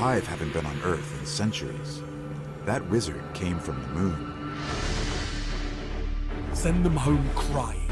Hive haven't been on Earth in centuries. That wizard came from the moon. Send them home crying.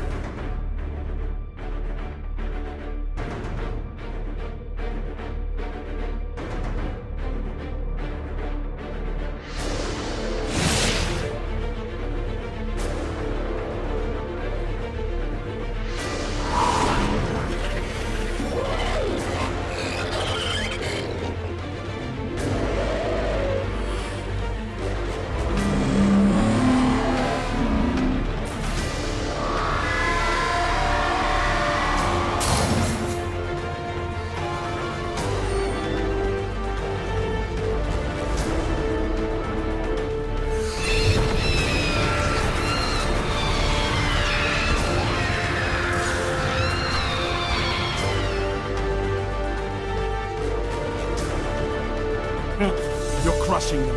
You're crushing them.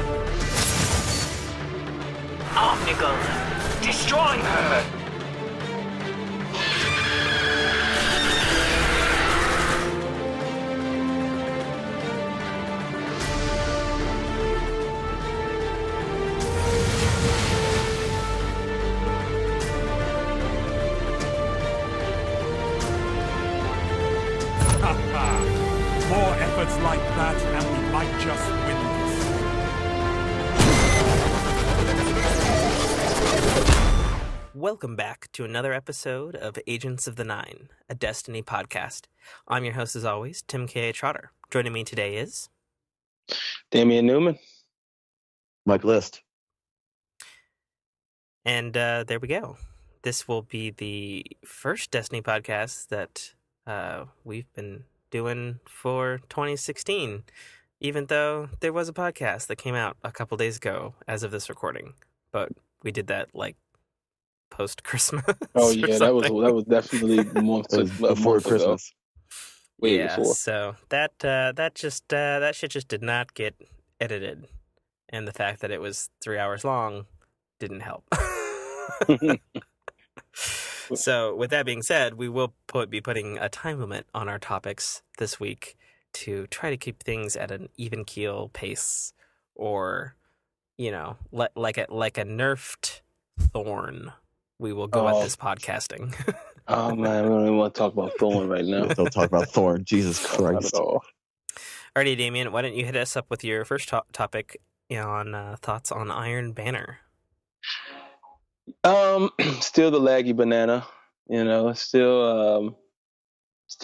Omnigul, destroy her! More efforts like that, and we might just win this. Welcome back to another episode of Agents of the Nine, a Destiny podcast. I'm your host, as always, Tim K. Trotter. Joining me today is... Damian Newman. Mike List. And there we go. This will be the first Destiny podcast that we've been doing for 2016, even though there was a podcast that came out a couple days ago as of this recording. But we did that like post-Christmas. Oh yeah, that was definitely before Christmas. Way before. So that shit just did not get edited, and the fact that it was 3 hours long didn't help. So, with that being said, we will be putting a time limit on our topics this week to try to keep things at an even keel pace, or, you know, like a nerfed thorn. We will go at this podcasting. Oh man, we don't even want to talk about Thorn right now. Don't talk about Thorn. Jesus Christ. Not at all. Alrighty, Damian, why don't you hit us up with your first topic on thoughts on Iron Banner? Still the laggy banana, still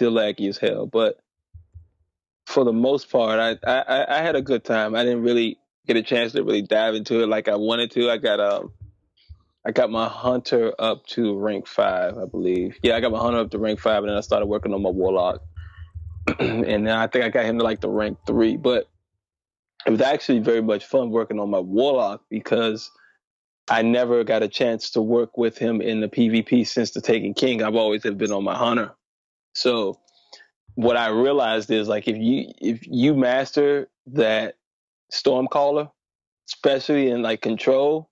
laggy as hell. But for the most part, I had a good time. I didn't really get a chance to really dive into it like I wanted to. I got my hunter up to rank 5, I believe. Yeah, I got my hunter up to rank 5, and then I started working on my warlock, and then I think I got him to like the rank 3. But it was actually very much fun working on my warlock because I never got a chance to work with him in the PvP since the Taken King. I've always have been on my hunter. So what I realized is like if you master that Stormcaller, especially in like control,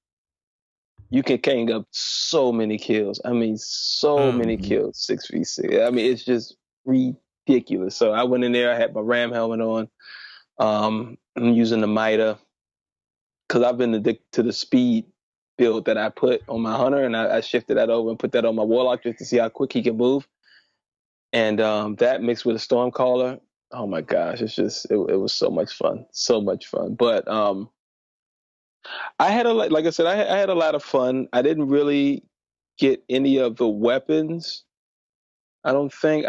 you can king up so many kills. I mean, so many kills, 6v6. I mean, it's just ridiculous. So I went in there, I had my Ram helmet on. I'm using the Mida because I've been addicted to the speed build that I put on my hunter, and I shifted that over and put that on my warlock just to see how quick he can move. And that mixed with a Stormcaller, oh my gosh, it was so much fun, But I had like I said, I had a lot of fun. I didn't really get any of the weapons. I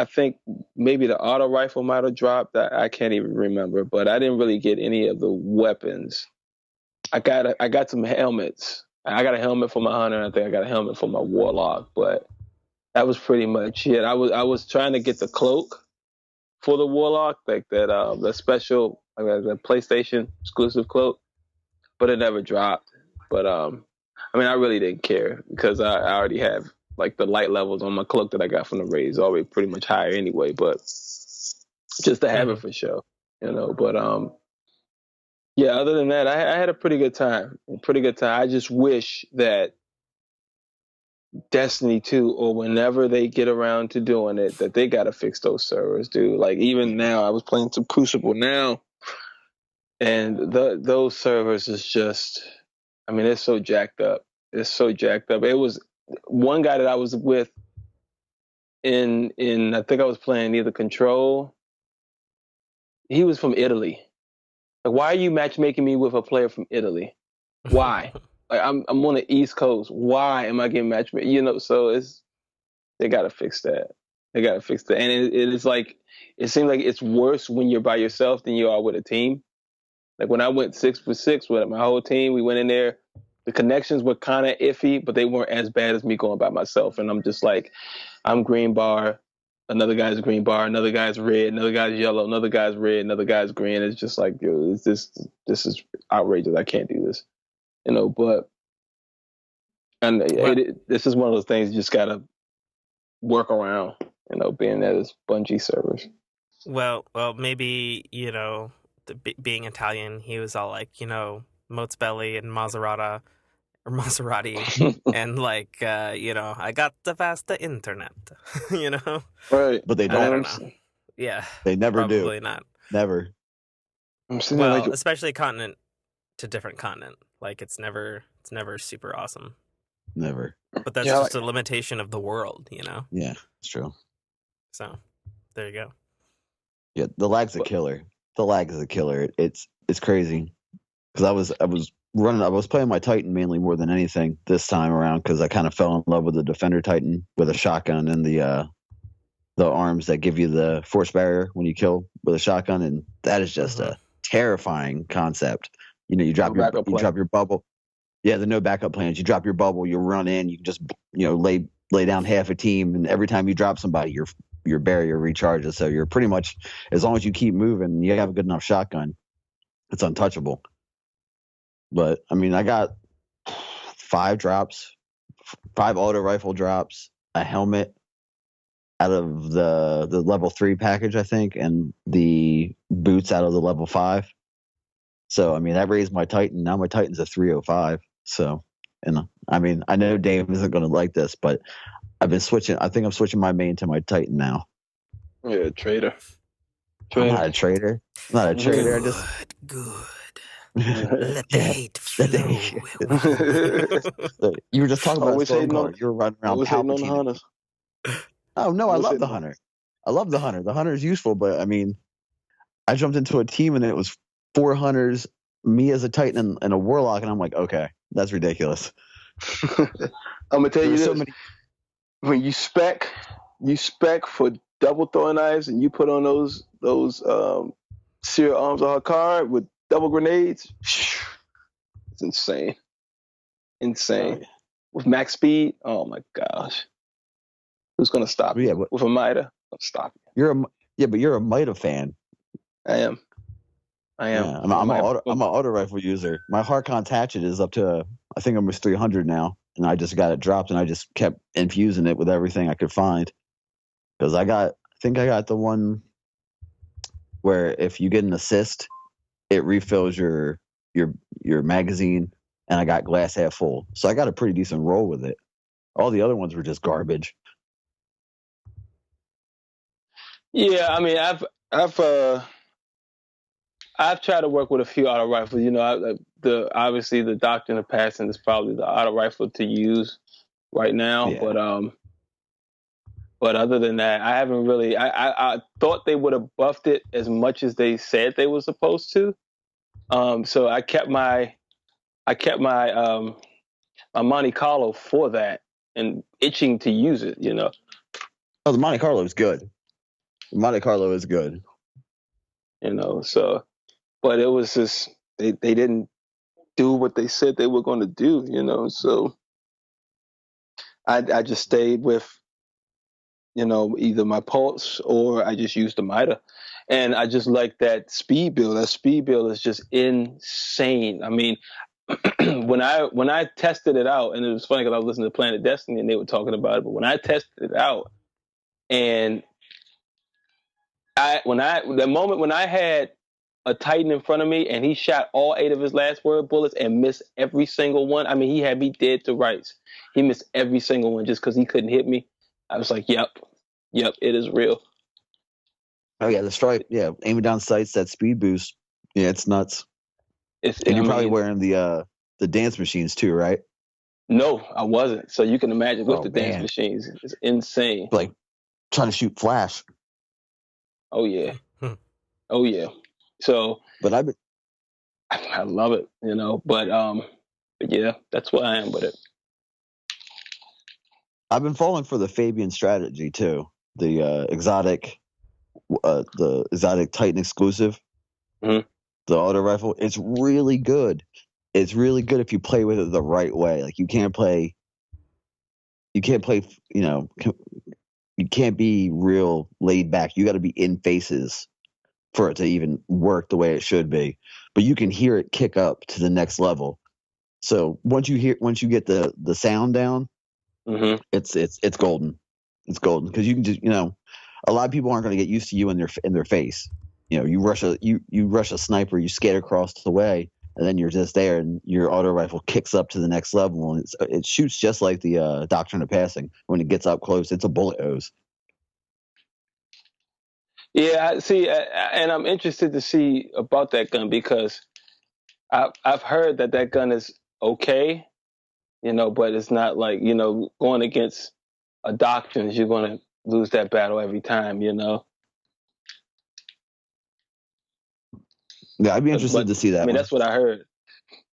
think maybe the auto rifle might have dropped. I can't even remember, but I didn't really get any of the weapons. I got some helmets. I got a helmet for my hunter, and I think I got a helmet for my warlock, but that was pretty much it. I was trying to get the cloak for the warlock, like that the special the PlayStation exclusive cloak, but it never dropped. But I mean, I really didn't care because I already have like the light levels on my cloak that I got from the raids already pretty much higher anyway. But just to have it for show, But yeah, other than that, I had a pretty good time. I just wish that Destiny 2, or whenever they get around to doing it, that they got to fix those servers, dude. Like, even now, I was playing some Crucible now, And those servers is just, I mean, it's so jacked up. It's so jacked up. It was one guy that I was with in I think I was playing either Control. He was from Italy. Like, why are you matchmaking me with a player from Italy? Why? Like, I'm on the East Coast. Why am I getting matchmade? You know, so they got to fix that. They got to fix that. And it is like, it seems like it's worse when you're by yourself than you are with a team. Like when I went 6-for-6 with my whole team, we went in there. The connections were kind of iffy, but they weren't as bad as me going by myself. And I'm just like, I'm green bar, another guy's green bar, another guy's red, another guy's yellow, another guy's red, another guy's green. It's just like, yo, this is outrageous. I can't do this, you know. But this is one of those things you just gotta work around, you know, being that it's Bungie servers. Well, maybe, you know, being Italian, he was all like, you know, Mozzbelli and Maserati, and like, you know, I got the faster internet, you know? Right. But they I don't. don't know. Yeah. They never do. Probably not. Never. Well, especially continent to different continent. Like, it's never super awesome. Never. But that's just a limitation of the world, you know? Yeah, it's true. So, there you go. Yeah, the lag's a killer. The lag is a killer. It's crazy. Because I was playing my Titan mainly more than anything this time around because I kind of fell in love with the Defender Titan with a shotgun and the arms that give you the force barrier when you kill with a shotgun, and that is just a terrifying concept. You know, you drop your bubble. Yeah, the no backup plans. You drop your bubble, you run in, you can just, you know, lay down half a team, and every time you drop somebody, your barrier recharges. So you're pretty much, as long as you keep moving, you have a good enough shotgun, it's untouchable. But I mean, I got 5 drops, 5 auto rifle drops, a helmet out of the level 3 package, I think, and the boots out of the level 5. So I mean, that raised my Titan. Now my Titan's a 305. So, and I mean, I know Dave isn't going to like this, but I've been switching. I think I'm switching my main to my Titan now. Yeah, traitor. I'm not a traitor. I'm not a traitor. Good. Let the hate flow. You were just talking about a Stormguard. You were running around Palpatine. Oh no, I love the Hunter. I love the Hunter. The Hunter is useful, but I mean, I jumped into a team and it was 4 Hunters, me as a Titan and a Warlock, and I'm like, okay, that's ridiculous. I'm gonna tell you this: when you spec for double throwing knives, and you put on those Seer arms on her card with double grenades, it's insane. With max speed, oh my gosh, who's gonna stop you? Yeah, with a Mida, I'll stop you. But you're a Mida fan. I am. Yeah, I'm an auto rifle user. My Harkon Hatchet is up to, I think, almost 300 now, and I just got it dropped, and I just kept infusing it with everything I could find. Because I think I got the one where if you get an assist, it refills your magazine, and I got glass half full, so I got a pretty decent roll with it. All the other ones were just garbage. Yeah, I mean, I've tried to work with a few auto rifles. You know, obviously the Doctrine of Passing is probably the auto rifle to use right now. Yeah. But other than that, I haven't really. I thought they would have buffed it as much as they said they were supposed to. So I kept my my Monte Carlo for that and itching to use it. You know. Oh, the Monte Carlo is good. The Monte Carlo is good. You know, so. But it was just they didn't do what they said they were going to do, you know. So I just stayed with, you know, either my Pulse or I just used the Mida, and I just like that speed build. That speed build is just insane. I mean, when I tested it out, and it was funny because I was listening to Planet Destiny and they were talking about it. But when I tested it out, and the moment when I had a Titan in front of me and he shot all 8 of his last word bullets and missed every single one. I mean, he had me dead to rights. He missed every single one just because he couldn't hit me. I was like, yep, it is real. Oh yeah, the stripe, yeah, aiming down sights, that speed boost, yeah, it's nuts. And I you're probably mean, wearing the dance machines too, right? no, I wasn't. So you can imagine with Oh the dance man, machines, it's insane. like trying to shoot Flash. Oh yeah, Hmm. oh yeah. So But I love it, but yeah, that's where I am with it. I've been falling for the Fabian strategy too. The exotic Titan exclusive, Mhm. the auto rifle. It's really good. It's really good if you play with it the right way. Like you can't play, you can't be real laid back. You got to be in faces for it to even work the way it should be. But you can hear it kick up to the next level. So once you get the sound down, Mhm. it's golden. It's golden because you can just a lot of people aren't going to get used to you in their face. You rush a sniper, you skate across the way, and then you're just there, and your auto rifle kicks up to the next level, and it shoots just like the Doctrine of Passing. When it gets up close, it's a bullet hose. Yeah, I see, and I'm interested to see about that gun because I've heard that gun is okay, but it's not like going against a doctrines, you're going to lose that battle every time. Yeah, I'd be But interested to see I that mean, one. that's what I heard.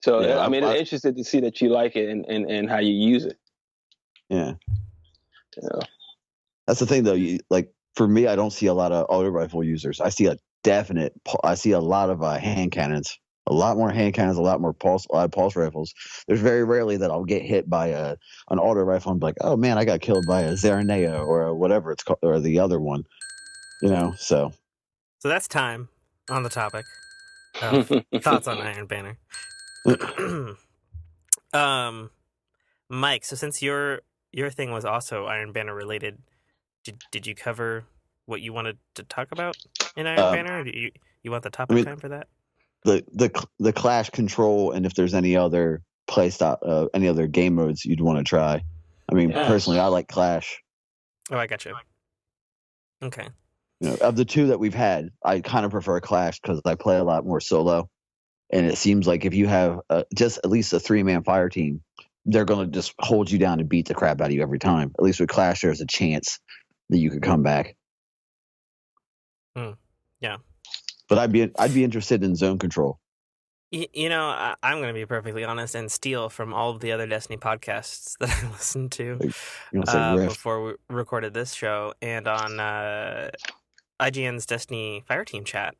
So I Yeah, mean, interested to see that you like it and how you use it. yeah. You know? That's the thing, though. Like for me, I don't see a lot of auto rifle users. I see a lot of hand cannons, a lot more hand cannons, a lot of pulse rifles. There's very rarely that I'll get hit by an auto rifle and be like, oh man, I got killed by a Zaranea or whatever it's called, or the other one. So So that's time on the topic of thoughts on Iron Banner. um, Mike. So since your thing was also Iron Banner related, did you cover what you wanted to talk about in Iron um, Banner? Or do you want the I topic mean, time for that? the clash control, and if there's any other any other game modes you'd want to try. I mean, Yes. personally, I like Clash. Oh, I got you. Okay. Of the two that we've had, I kind of prefer Clash because I play a lot more solo. And it seems like if you have just at least a 3-man fire team, they're going to just hold you down and beat the crap out of you every time. At least with Clash, there's a chance that you could come back. Yeah. But I'd be interested in zone control. I'm going to be perfectly honest and steal from all of the other Destiny podcasts that I listened to Like, say Rift. before we recorded this show and on IGN's Destiny Fireteam chat.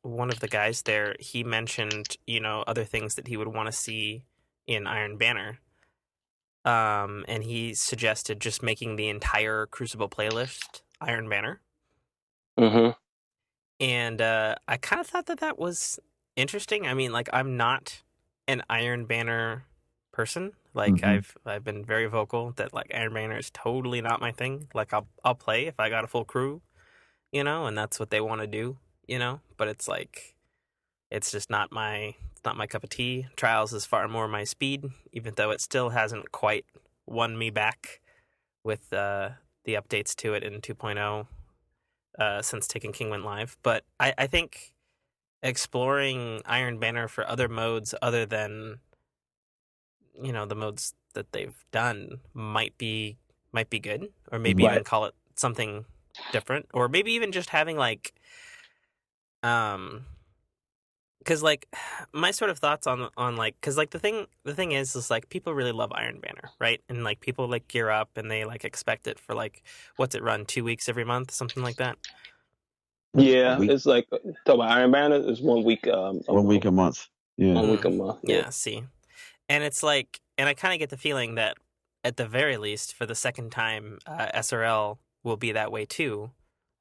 One of the guys there, he mentioned, other things that he would want to see in Iron Banner. And he suggested just making the entire Crucible playlist Iron Banner. Hmm. And I kind of thought that was interesting. I mean, like I'm not an Iron Banner person. Like Mm-hmm. I've been very vocal that like Iron Banner is totally not my thing. Like I'll play if I got a full crew, and that's what they want to do. But it's like it's just not my cup of tea. Trials is far more my speed, even though it still hasn't quite won me back with the updates to it in 2.0 since Taken King went live. But I think exploring Iron Banner for other modes other than the modes that they've done might be good, or maybe Right. even call it something different, or maybe even just having like because like my sort of thoughts on like because like the thing is like people really love Iron Banner, right? And like people like gear up and they like expect it for like what's it run 2 weeks every month, something like that. A Yeah, week, it's like talk about Iron Banner. It's 1 week a 1 week month. a month. Yeah. 1 week a month. Yeah. Yeah, see. And it's like, and I kind of get the feeling that at the very least, for the second time, SRL will be that way too.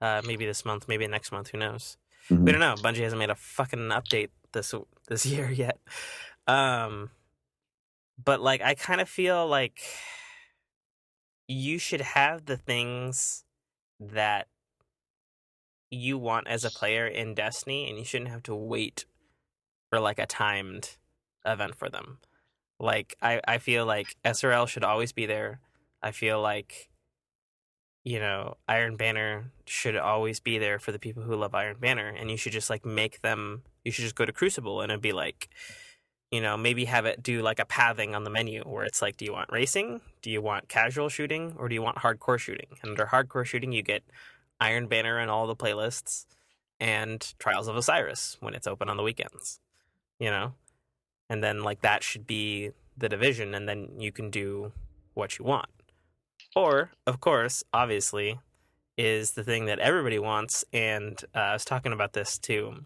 Maybe this month, maybe next month, who knows? We Mm-hmm. don't know. Bungie hasn't made a fucking update this year yet. Um, but like, I kind of feel like you should have the things that you want as a player in Destiny, and you shouldn't have to wait for like a timed event for them. Like I feel like SRL should always be there. I feel like Iron Banner should always be there for the people who love Iron Banner, and you should just like make them. You should just go to Crucible, and it'd be like, maybe have it do like a pathing on the menu where it's like, do you want racing? Do you want casual shooting? Or do you want hardcore shooting? And under hardcore shooting, you get Iron Banner and all the playlists and Trials of Osiris when it's open on the weekends, And then like that should be the division, and then you can do what you want. Or, of course, obviously, is the thing that everybody wants, and I was talking about this to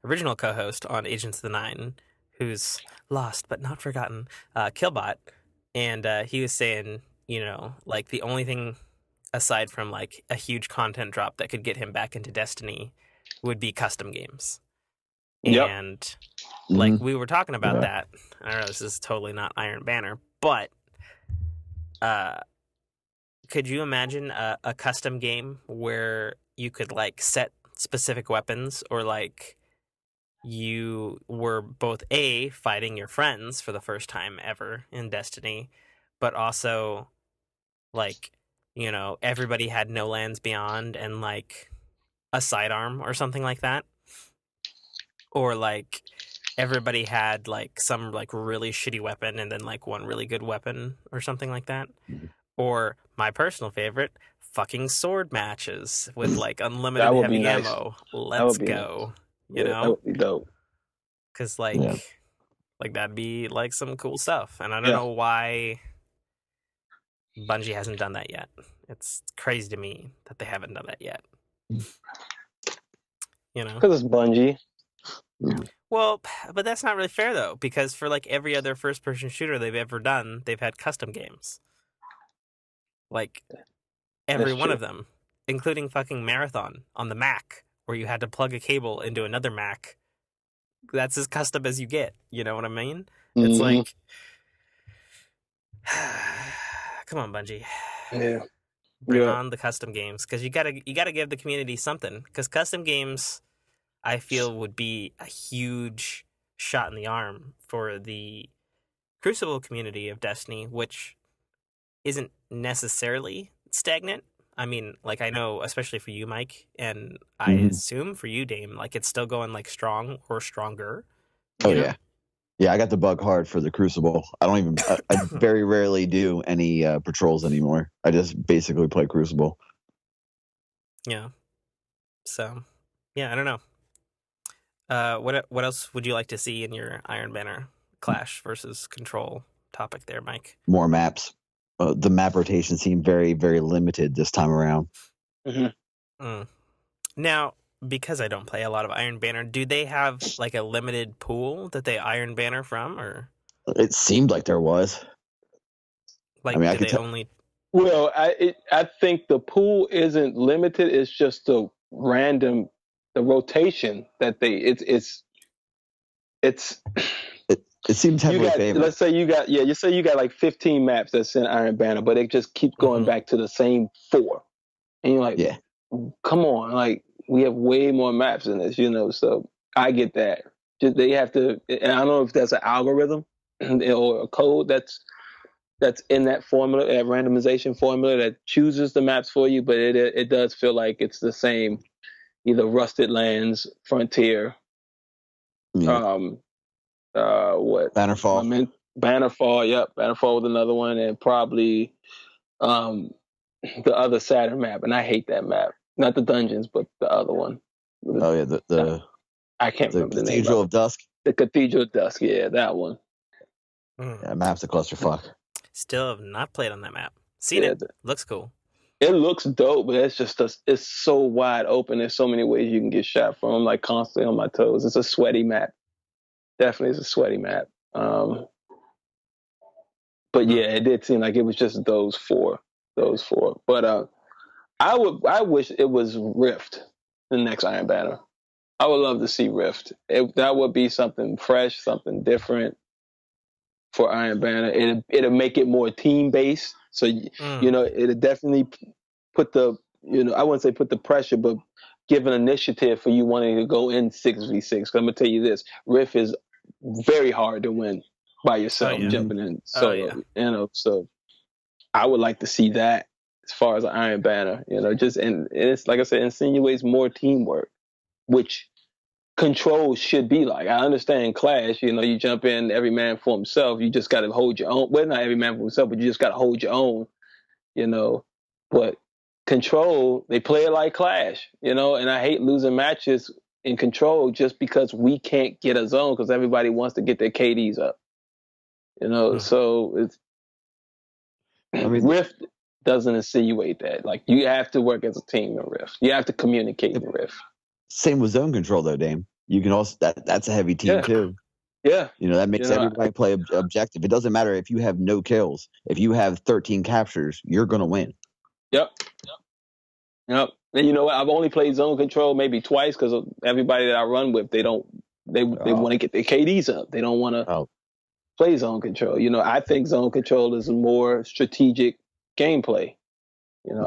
original co-host on Agents of the Nine, who's lost but not forgotten, Killbot, and he was saying, like the only thing aside from like a huge content drop that could get him back into Destiny would be custom games. Yep. And like Mhm. we were talking about Yeah. that. I don't know, this is totally not Iron Banner, but could you imagine a custom game where you could like set specific weapons, or like you were both fighting your friends for the first time ever in Destiny, but also like everybody had No Lands Beyond and like a sidearm or something like that, or like everybody had like some like really shitty weapon and then like one really good weapon or something like that. Or my personal favorite, fucking sword matches with like unlimited That would be heavy nice. ammo. That Let's would be nice. go. That would be dope. Because Yeah. like that'd be like some cool stuff. And I don't Yeah. know why Bungie hasn't done that yet. It's crazy to me that they haven't done that yet. Because it's Bungie. Well, but that's not really fair though, because for like every other first-person shooter they've ever done, they've had custom games. Like every That's one true. of them, including fucking Marathon on the Mac, where you had to plug a cable into another Mac. That's as custom as you get. You know what I mean? It's Mhm. like, come on, Bungie, Yeah. bring Yeah. on the custom games, because you gotta give the community something. Because custom games, I feel, would be a huge shot in the arm for the Crucible community of Destiny, which isn't necessarily stagnant. I mean, like I know, especially for you, Mike, and I Mhm. assume for you, Dame, like it's still going like strong or stronger. Oh you know? yeah. Yeah, I got the bug hard for the Crucible. I don't even. I very rarely do any patrols anymore. I just basically play Crucible. Yeah. So, yeah, I don't know. What else would you like to see in your Iron Banner Clash versus Control topic there, Mike? More maps. The map rotation seemed very, very limited this time around. Mm. Now, because I don't play a lot of Iron Banner, do they have like a limited pool that they Iron Banner from, or It seemed like there was. like I mean, I do could they tell. only? Well, I think the pool isn't limited. It's just the rotation that it's It seems you heavily got. favored. Let's say you say you got like 15 maps that's in Iron Banner, but it just keeps going Mhm. back to the same 4, and you're like, Yeah. come on, like we have way more maps in this, So I get that. Just they have to, and I don't know if that's an algorithm or a code that's in that formula, that randomization formula that chooses the maps for you, but it does feel like it's the same, either Rusted Lands, Frontier, Yeah. what Bannerfall. Bannerfall, yep, Bannerfall was another one, and probably the other Saturn map, and I hate that map. Not the dungeons, but the other one. Oh yeah, I can't the remember the name Cathedral of of Dusk. the Cathedral of Dusk. Yeah, that one. Yeah, map's a clusterfuck. Still have not played on that map. Seen Yeah, it. Looks cool. it looks dope, but it's so wide open. There's so many ways you can get shot from. I'm like constantly on my toes. It's a sweaty map. Definitely is a sweaty map. But yeah, it did seem like it was just those four. But I wish it was Rift, the next Iron Banner. I would love to see Rift. That would be something fresh, something different for Iron Banner. It'll make it more team based. So it'll definitely put the I wouldn't say put the pressure, but give an initiative for you wanting to go in 6v6. I'm gonna tell you this: Rift is very hard to win by yourself, yeah. jumping in Oh, solo. yeah. So I would like to see that as far as an Iron Banner, just, and it's like I said, insinuates more teamwork, which control should be like. I understand Clash, you jump in, every man for himself. You just got to hold your own. Well, not every man for himself, but you just got to hold your own, But Control, they play it like Clash, and I hate losing matches in Control just because we can't get a zone because everybody wants to get their KDs up, So it's Rift doesn't insinuate that. Like, you have to work as a team in Rift. You have to communicate in Rift. Same with zone control though, Dame. You can also that's a heavy team too. Yeah. That makes everybody play objective. It doesn't matter if you have no kills. If you have 13 captures, you're gonna win. Yep. And you know what? I've only played zone control maybe twice because everybody that I run with, they want to get their KDs up. They don't want to play zone control. I think zone control is a more strategic gameplay.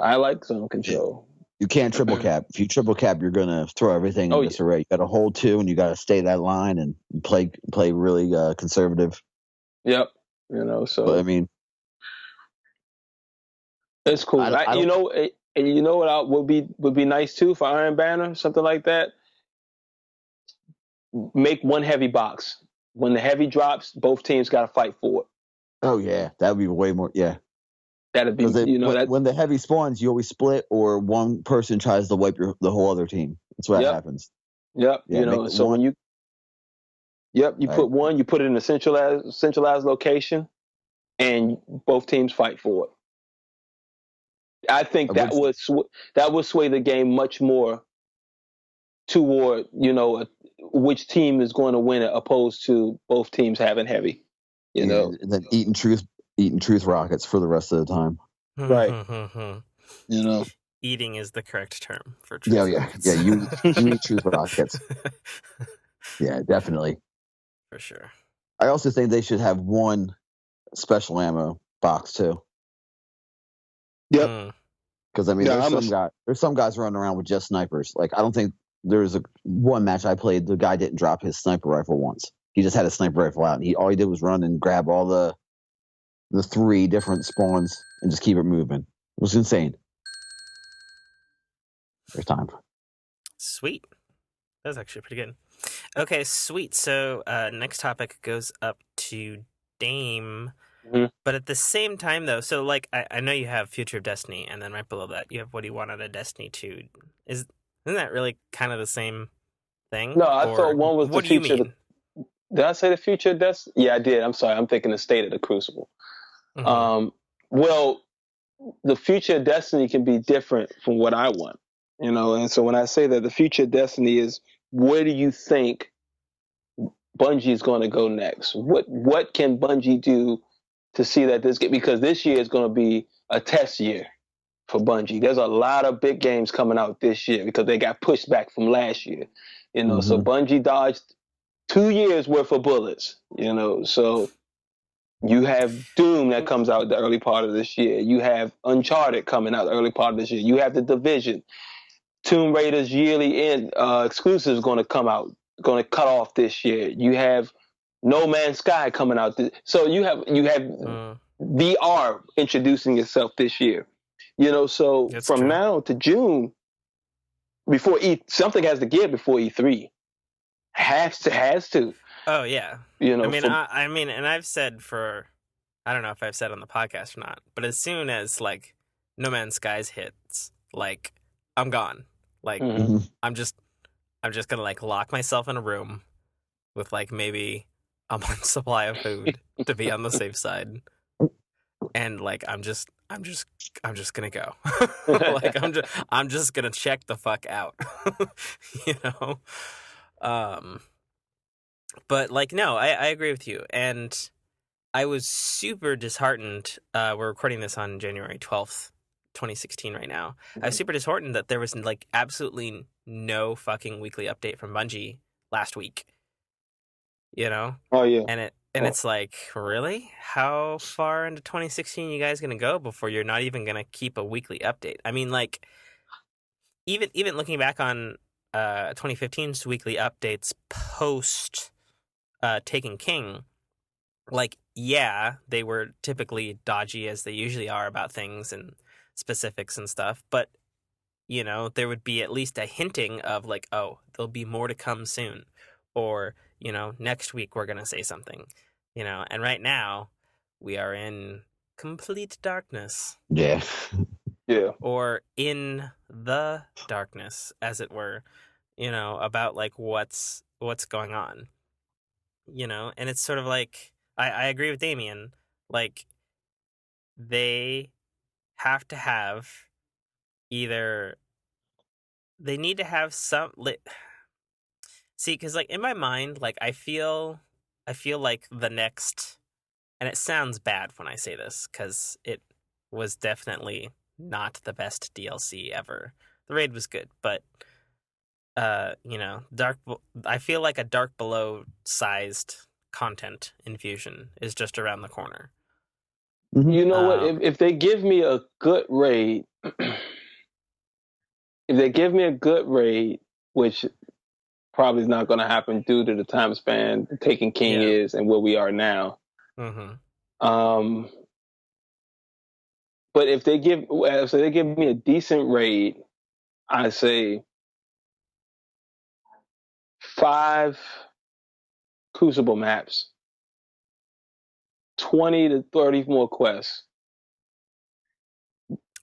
I like zone control. You can't triple cap. If you triple cap, you're gonna throw everything in disarray. You got to hold 2, and you got to stay that line and play really conservative. Yep. So but, I mean, it's cool. And you know what would be nice too for Iron Banner, something like that. Make one heavy box. When the heavy drops, both teams got to fight for it. Oh yeah, that would be way more. Yeah, that'd be when the heavy spawns, you always split, or one person tries to wipe the whole other team. That's what happens. Yep. Yeah, so when you put one, you put it in a centralized location, and both teams fight for it. I think that would sway the game much more toward which team is going to win it, opposed to both teams having heavy. And then eating truth rockets for the rest of the time. Right. Eating is the correct term for truth. Yeah. You eat truth rockets. Yeah, definitely. For sure. I also think they should have one special ammo box too. Yep. Because there's some guys running around with just snipers. Like, I don't think there's one match I played, the guy didn't drop his sniper rifle once. He just had a sniper rifle out, and all he did was run and grab all the 3 different spawns and just keep it moving. It was insane. There's time. Sweet. That was actually pretty good. Okay, sweet. So next topic goes up to Dame. Mm-hmm. But at the same time, though, so like I know you have Future of Destiny, and then right below that you have What Do You Want Out of Destiny 2. Isn't that really kind of the same thing? No, I thought one was the future. What do you mean? Did I say the Future of Destiny? Yeah, I did. I'm sorry. I'm thinking the State of the Crucible. Mm-hmm. Well, the Future of Destiny can be different from what I want, and so when I say that the Future of Destiny is, where do you think Bungie is going to go next? What can Bungie do to see that because this year is going to be a test year for Bungie. There's a lot of big games coming out this year because they got pushed back from last year, so Bungie dodged 2 years worth of bullets, so you have Doom that comes out the early part of this year. You have Uncharted coming out the early part of this year. You have The Division. Tomb Raider's yearly exclusive is going to come out, going to cut off this year. You have No Man's Sky coming out. So you have VR introducing itself this year. So that's from true. Now to June, before something has to give before E3. Has to. Oh yeah. I mean, and I've said I don't know if I've said on the podcast or not, but as soon as like No Man's Skies hits, like I'm gone. Like I'm just gonna like lock myself in a room with like maybe a month's supply of food to be on the safe side, and like I'm just gonna go. Like I'm just gonna check the fuck out. But like no, I agree with you, and I was super disheartened. We're recording this on January 12th. 2016 right now. I was super disheartened that there was like absolutely no fucking weekly update from Bungie last week. Oh yeah. And it's like, really? How far into 2016 you guys gonna go before you're not even gonna keep a weekly update? I mean, like, even looking back on 2015's weekly updates post Taken King, like yeah, they were typically dodgy as they usually are about things and specifics and stuff, but there would be at least a hinting of like, oh, there'll be more to come soon, or next week we're gonna say something, and right now we are in complete darkness, Yeah. Yeah. or in the darkness, as it were, about like what's going on, and it's sort of like I agree with Damian, like they have to have either they need to have some see, because like in my mind, like I feel like the next, and it sounds bad when I say this because it was definitely not the best DLC ever. The raid was good, but I feel like a Dark Below sized content infusion is just around the corner. You know what? Um, If they give me a good raid, if they give me a good raid, which probably is not going to happen due to the time span Taken King yeah. is and where we are now. Mm-hmm. Um, but if they give me a decent raid, I say 5 Crucible maps, 20 to 30 more quests.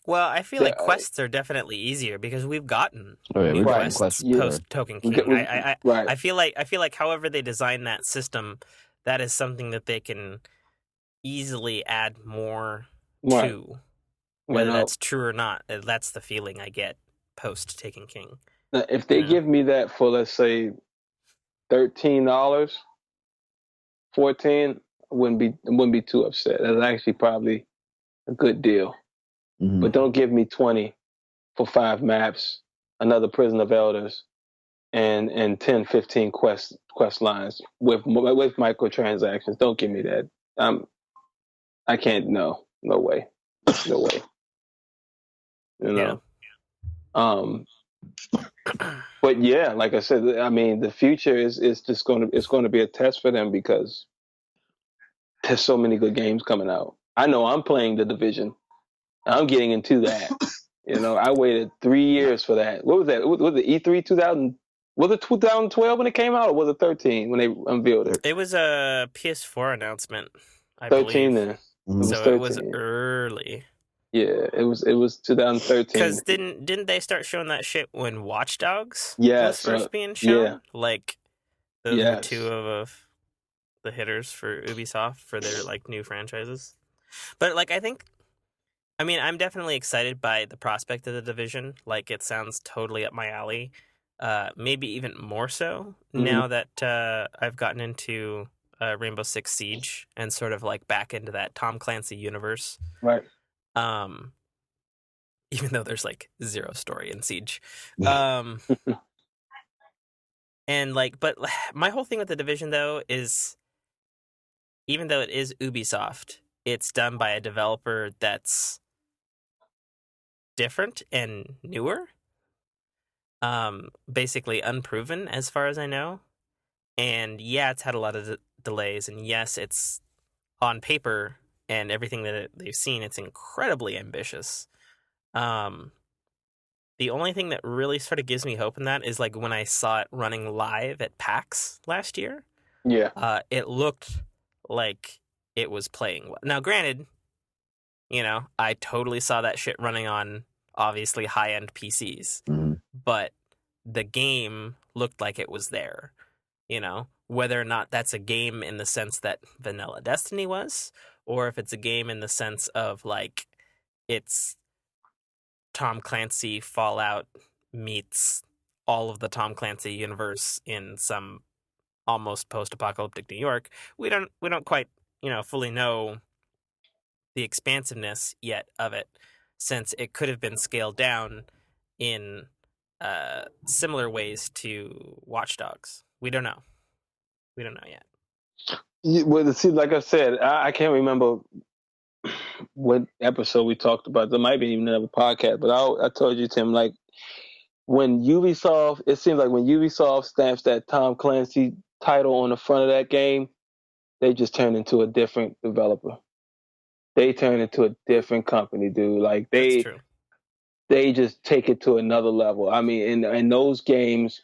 Well, I feel like That- quests are definitely easier because we've gotten Oh yeah, new we've right. gotten quests quests Yeah. before. post Token We King. got- we- right. I feel like however they design that system, that is something that they can easily add more Right. to. You Whether know, that's true or not, that's the feeling I get post Taken King. now, if You they know? give me that for, let's say, $13, 14, I wouldn't be too upset. That's actually probably a good deal. Mhm. But don't give me 20 for 5 maps, another Prison of Elders, and 10, 15 quest lines with microtransactions. Don't give me that. I can't. No way. No way. You Yeah. know. But yeah, like I said, I mean, the future is just going to be a test for them because there's so many good games coming out. I know I'm playing The Division. I'm getting into that. I waited 3 years for that. What was that? Was it E3 2000? Was it 2012 when it came out, or was it 13 when they unveiled it? It was a PS4 announcement, I 13 believe. then. It Mhm. was So it was 13. early. Yeah, it was 2013. Because didn't they start showing that shit when Watch Dogs was Yes. first being Yeah. shown? Like those were two Yes. of the hitters for Ubisoft for their like new franchises. But like I mean, I'm definitely excited by the prospect of The Division. Like, it sounds totally up my alley. Maybe even more so Hmm. now that I've gotten into Rainbow Six Siege and sort of like back into that Tom Clancy universe. Right. Um, even though there's like zero story in Siege. Yeah. Um, and like, but my whole thing with The Division though is even though it is Ubisoft, it's done by a developer that's different and newer. Basically unproven as far as I know. And yeah, it's had a lot of delays, and yes, it's on paper and everything that they've seen, it's incredibly ambitious. Um, the only thing that really sort of gives me hope in that is like when I saw it running live at PAX last year, Yeah. it looked like it was playing well. Now, granted, I totally saw that shit running on obviously high end PCs, Mhm. but the game looked like it was there. Whether or not that's a game in the sense that Vanilla Destiny was, or if it's a game in the sense of like it's Tom Clancy Fallout meets all of the Tom Clancy universe in some almost post-apocalyptic New York. We don't quite, fully know the expansiveness yet of it, since it could have been scaled down in similar ways to Watch Dogs. We don't know. We don't know yet. Well, see, like I said, I can't remember what episode we talked about. There might be even another podcast, but I told you, Tim, like when Ubisoft, it seems like when Ubisoft stamps that Tom Clancy title on the front of that game, they just turned into a different developer. They turned into a different company, dude. Like That's true. they just take it to another level. I mean, and those games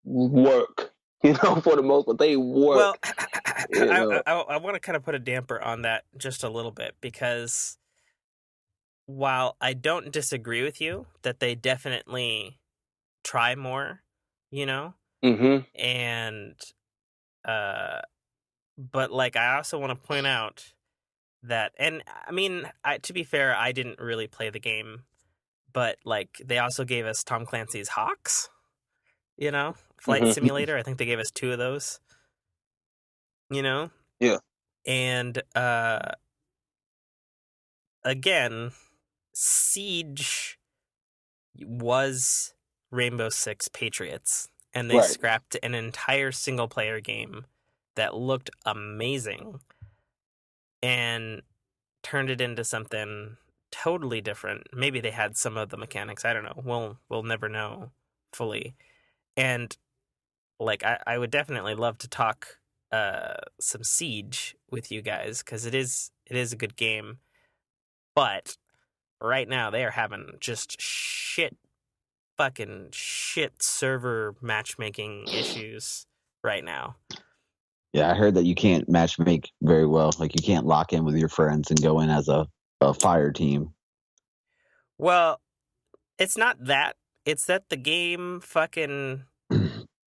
work, for the most part. They Well, work, I want to kind of put a damper on that just a little bit, because while I don't disagree with you that they definitely try more, Mm-hmm. and but like I also want to point out that, and I mean, to be fair, I didn't really play the game, but like they also gave us Tom Clancy's Hawks, Flight Mm-hmm. Simulator. I think they gave us 2 of those, Yeah. and again, Siege was Rainbow Six Patriots, and they Right. scrapped an entire single player game that looked amazing and turned it into something totally different. Maybe they had some of the mechanics. I don't know. We'll never know fully. And like I would definitely love to talk some Siege with you guys, because it is a good game. But right now they are having just fucking shit server matchmaking issues right now. Yeah, I heard that you can't matchmake very well. Like you can't lock in with your friends and go in as a fire team. Well, it's not that. It's that the game fucking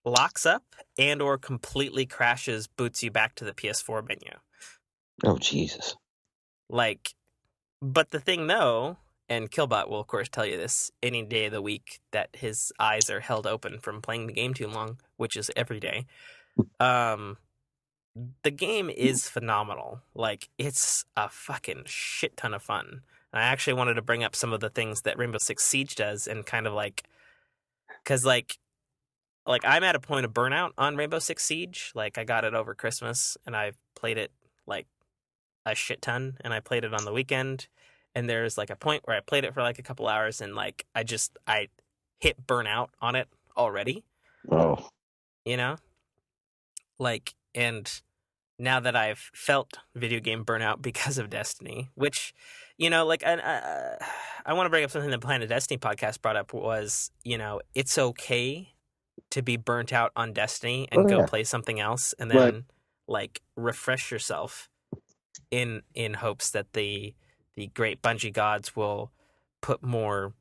locks up and or completely crashes, boots you back to the PS4 menu. Oh Jesus! Like, but the thing though, and Killbot will of course tell you this any day of the week that his eyes are held open from playing the game too long, which is every day. The game is phenomenal. Like, it's a fucking shit ton of fun. And I actually wanted to bring up some of the things that Rainbow Six Siege does, and kind of like, because like I'm at a point of burnout on Rainbow Six Siege. Like, I got it over Christmas and I played it like a shit ton, and I played it on the weekend. And there's like a point where I played it for like a couple hours, and like I hit burnout on it already, Oh, you know? Like, and now that I've felt video game burnout because of Destiny, which, like, I want to bring up something the Planet Destiny podcast brought up was, it's okay to be burnt out on Destiny and go yeah. play something else, and Right. then like refresh yourself in hopes that the great Bungie gods will put more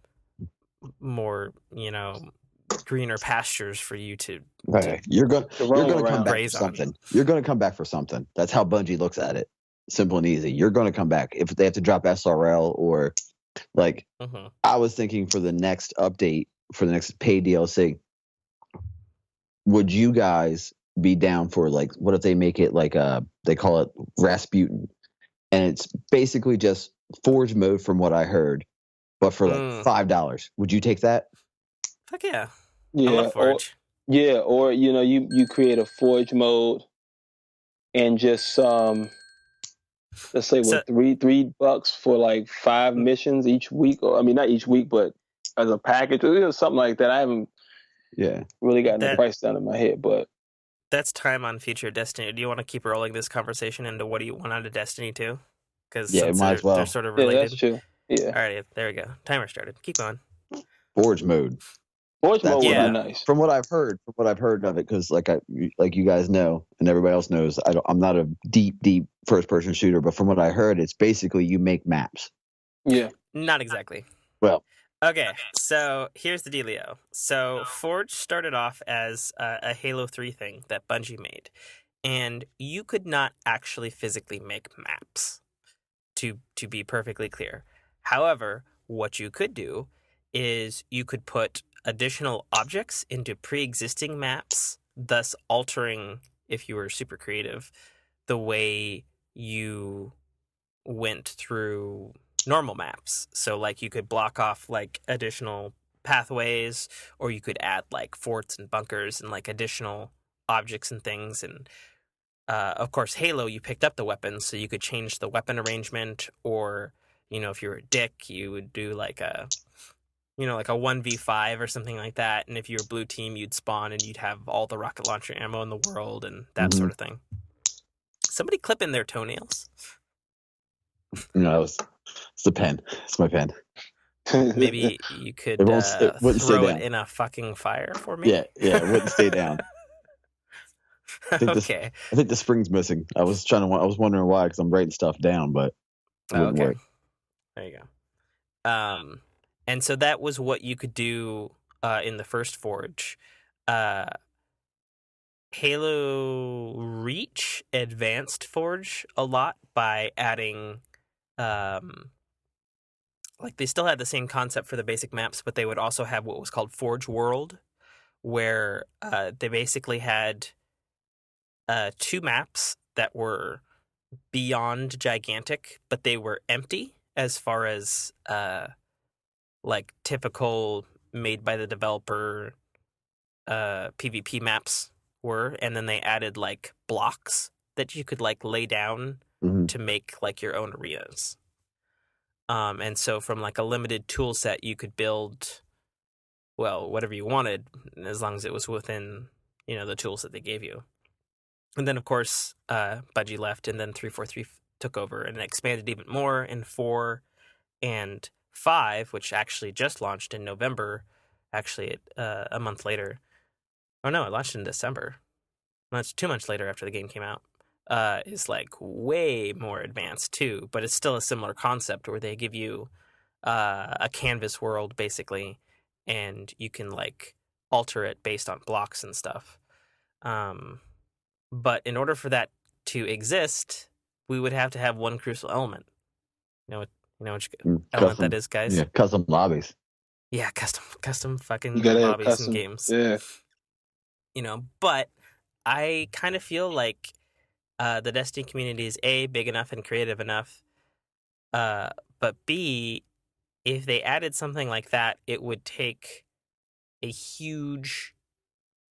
greener pastures for you to Okay. You're To you're roam gonna come around. back for graze on. something. You're gonna come back for something. That's how Bungie looks at it. Simple and easy. You're gonna come back if they have to drop SRL or like. Mm-hmm. I was thinking for the next update for the next paid DLC. Would you guys be down for like what if they make it like they call it Rasputin, and it's basically just Forge mode from what I heard, but for like $5. Would you take that? Fuck yeah. I Yeah. love Forge. Or you create a forge mode and just let's say So- what $3 for like 5 missions each week, or I mean not each week, but as a package or something like that. I haven't Yeah. really gotten the That- price down in my head, but That's time on future Destiny. Do you want to keep rolling this conversation into what do you want out of Destiny 2? Because Yeah, might as well. they're sort of yeah, related. that's true. Yeah, Alrighty, there we go. Timer started. Keep going. Forge mode. forge That's mode would Yeah. be nice. From what I've heard of it, because like you guys know, and everybody else knows, I'm not a deep first person shooter, but from what I heard, it's basically you make maps. Yeah, Not exactly. Well, Okay, so here's the dealio. So Forge started off as a Halo 3 thing that Bungie made, and you could not actually physically make maps, to be perfectly clear. However, what you could do is you could put additional objects into pre-existing maps, thus altering, if you were super creative, the way you went through normal maps. So like you could block off like additional pathways, or you could add like forts and bunkers and like additional objects and things. And of course, Halo, you picked up the weapons, so you could change the weapon arrangement, or if you were a dick, you would do like a like a 1v5 or something like that. And if you were blue team, you'd spawn and you'd have all the rocket launcher ammo in the world and that sort of thing. Somebody clipping their toenails. No, it's the pen. It's my pen. Maybe you could It wouldn't stay throw it down. in a fucking fire for me. Yeah, it wouldn't stay down. Okay. I think the spring's missing. I was wondering why, because I'm writing stuff down, but it wouldn't Okay. work. There you go. And so that was what you could do in the first Forge. Halo Reach advanced Forge a lot by adding, like they still had the same concept for the basic maps, but they would also have what was called Forge World, where they basically had 2 maps that were beyond gigantic, but they were empty as far as like typical made by the developer PvP maps were, and then they added like blocks that you could like lay down Mhm. to make like your own arenas. And so from like a limited tool set, you could build, well, whatever you wanted, as long as it was within, the tools that they gave you. And then, of course, Bungie left, and then 343 took over, and it expanded even more in 4 and 5, which actually just launched in November, actually a month later. Oh, no, it launched in December. That's 2 months later after the game came out. Is like way more advanced, too, but it's still a similar concept where they give you a canvas world, basically, and you can, like, alter it based on blocks and stuff. But in order for that to exist, we would have to have one Crucible element. You know which element that is, guys? Yeah, custom lobbies. Yeah, custom You fucking gotta have lobbies custom. and games. Yeah. But I kind of feel like the Destiny community is A, big enough and creative enough, but B, if they added something like that, it would take a huge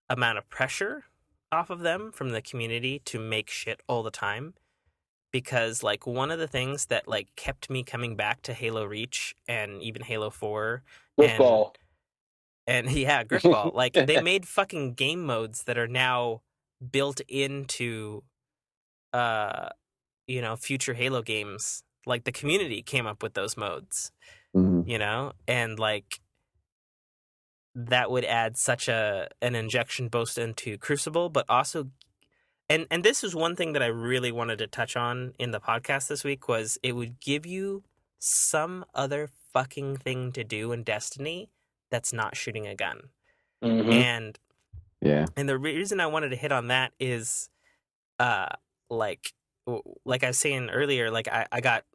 amount of pressure off of them from the community to make shit all the time. Because like one of the things that like kept me coming back to Halo Reach and even Halo 4 Football. and yeah, Griffball, like they made fucking game modes that are now built into future Halo games. Like the community came up with those modes, Mhm. and like that would add such an injection boost into Crucible, but also and this is one thing that I really wanted to touch on in the podcast this week was it would give you some other fucking thing to do in Destiny that's not shooting a gun. Mm-hmm. And Yeah. and the reason I wanted to hit on that is uh like like I was saying earlier, like I got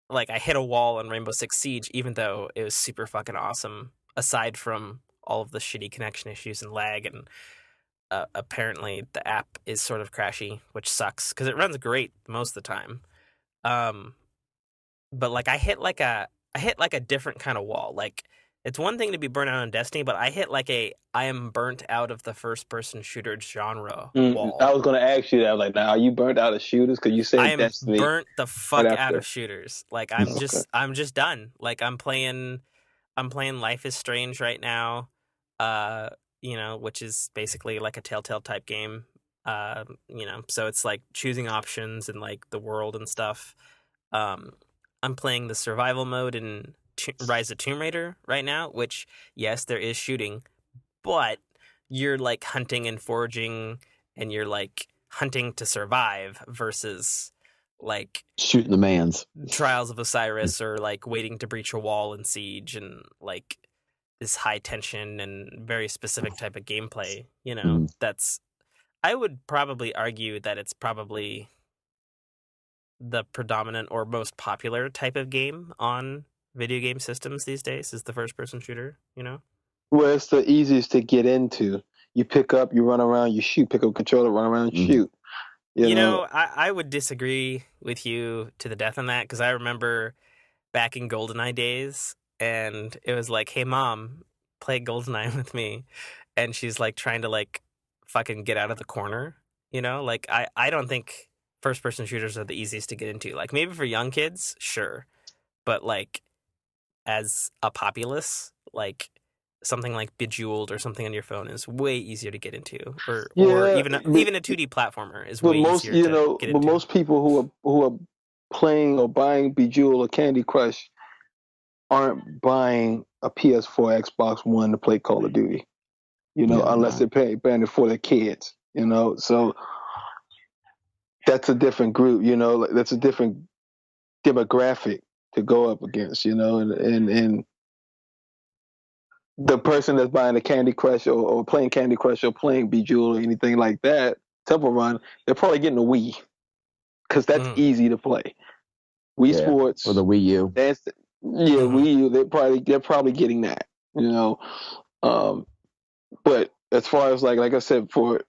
like I hit a wall on Rainbow Six Siege even though it was super fucking awesome aside from all of the shitty connection issues and lag and apparently the app is sort of crashy, which sucks because it runs great most of the time. But like I hit like a different kind of wall. Like it's one thing to be burnt out on Destiny, but I hit like I am burnt out of the first person shooter genre wall. I was gonna ask you that. Like, now are you burnt out of shooters? Because you said I am Destiny burnt the fuck right out after. of shooters. Like I'm just done. Like I'm playing Life is Strange right now. Which is basically like a Telltale type game. So it's like choosing options and like the world and stuff. I'm playing the survival mode in Rise of Tomb Raider right now, which yes, there is shooting, but you're like hunting and foraging and you're like hunting to survive versus like shooting the mans. Trials of Osiris or like waiting to breach a wall in Siege and like this high tension and very specific type of gameplay, that's I would probably argue that it's probably the predominant or most popular type of game on video game systems these days is the first person shooter, Well, it's the easiest to get into. You pick up, you run around, you shoot. Pick up a controller, run around, and shoot. I would disagree with you to the death on that because I remember back in GoldenEye days and it was like, hey mom, play GoldenEye with me. And she's like trying to like fucking get out of the corner, like I don't think first person shooters are the easiest to get into. Like maybe for young kids, sure. But like as a populace, like something like Bejeweled or something on your phone is way easier to get into, or Yeah, even but, a 2D platformer is way easier to get but into. most people who are playing or buying Bejeweled or Candy Crush aren't buying a PS4, Xbox One to play Call of Duty. Unless they're paying it for their kids. So that's a different group. That's a different demographic to go up against. And the person that's buying a Candy Crush or playing Candy Crush or playing Bejeweled or anything like that, Temple Run, they're probably getting a Wii because that's easy to play. Wii Sports or the Wii U. Wii U. They're probably getting that. But as far as like I said, for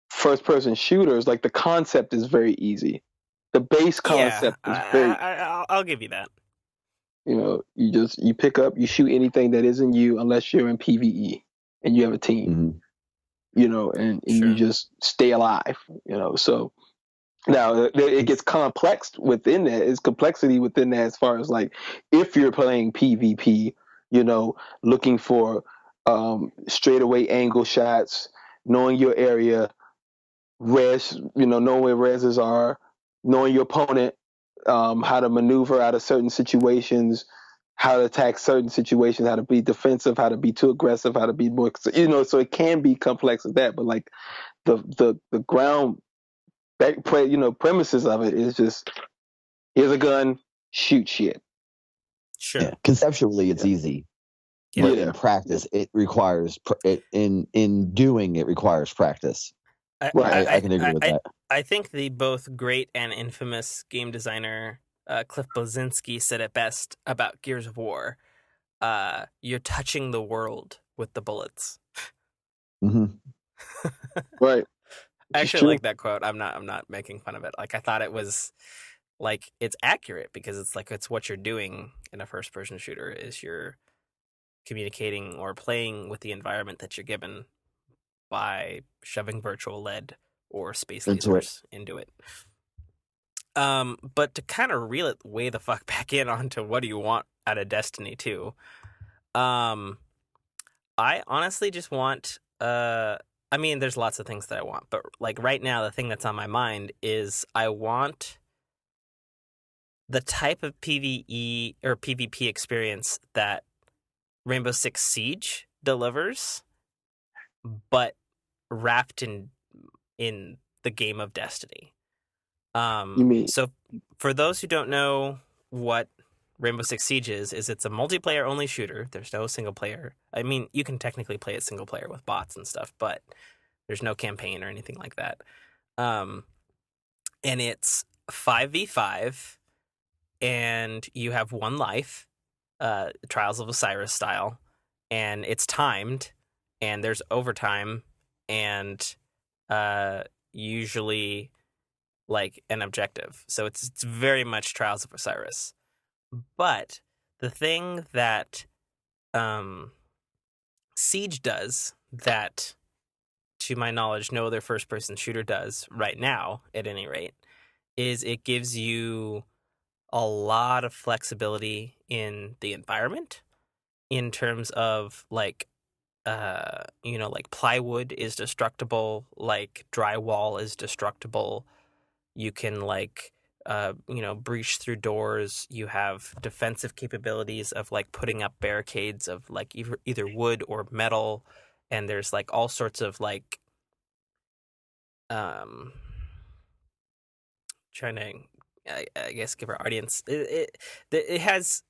first person shooters, like the concept is very easy. The base Yeah, concept is very. I'll give you that. You pick up, you shoot anything that isn't you, unless you're in PvE and you have a team. And you just stay alive. So now it gets complex within that. It's complexity within that as far as like if you're playing PvP, looking for straightaway angle shots, knowing your area, knowing where reses are, knowing your opponent, how to maneuver out of certain situations, how to attack certain situations, how to be defensive, how to be too aggressive, how to be more, so it can be complex as that. But like the ground premises of it is just, here's a gun, shoot shit. Sure. Yeah, conceptually it's easy. But in practice, it requires in doing it requires practice. I can agree with that. I think the both great and infamous game designer Cliff Bleszinski said it best about Gears of War. You're touching the world with the bullets. Right. I actually like that quote. I'm not making fun of it. Like I thought it was like it's accurate because it's what you're doing in a first person shooter is you're communicating or playing with the environment that you're given by shoving virtual lead or space lasers into it. But to kind of reel it way the fuck back in onto what do you want out of Destiny 2, I honestly just want, I mean, there's lots of things that I want, but like right now, the thing that's on my mind is I want the type of PvE or PvP experience that Rainbow Six Siege delivers, but wrapped in the game of Destiny. You mean? So for those who don't know what Rainbow Six Siege is it's a multiplayer only shooter. There's no single player. I mean, you can technically play it single player with bots and stuff, but there's no campaign or anything like that. And it's 5v5 and you have one life, Trials of Osiris style, and it's timed and there's overtime and usually like an objective. So it's very much Trials of Osiris. But the thing that Siege does that, to my knowledge, no other first-person shooter does right now, at any rate, is it gives you a lot of flexibility in the environment in terms of like like plywood is destructible, like drywall is destructible. You can like breach through doors. You have defensive capabilities of like putting up barricades of like either wood or metal, and there's like all sorts of like trying to I guess give our audience it has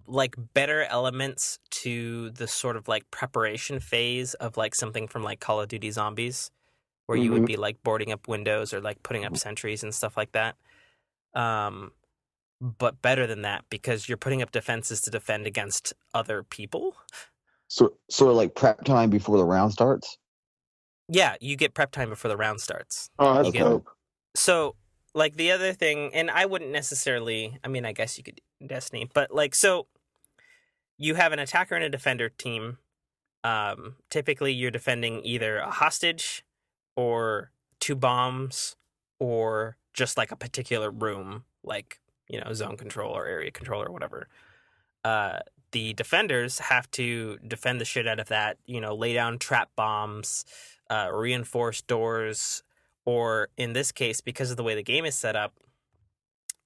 like better elements to the sort of like preparation phase of like something from like Call of Duty Zombies, where you would be like boarding up windows or like putting up sentries and stuff like that. But better than that because you're putting up defenses to defend against other people. So like prep time before the round starts? Yeah, you get prep time before the round starts. Oh, that's dope. So, like the other thing, and I wouldn't necessarily, I mean, I guess you could Destiny, but like, so you have an attacker and a defender team. Typically, you're defending either a hostage or 2 bombs or just like a particular room, like, zone control or area control or whatever. the defenders have to defend the shit out of that, lay down trap bombs, reinforce doors, or in this case, because of the way the game is set up,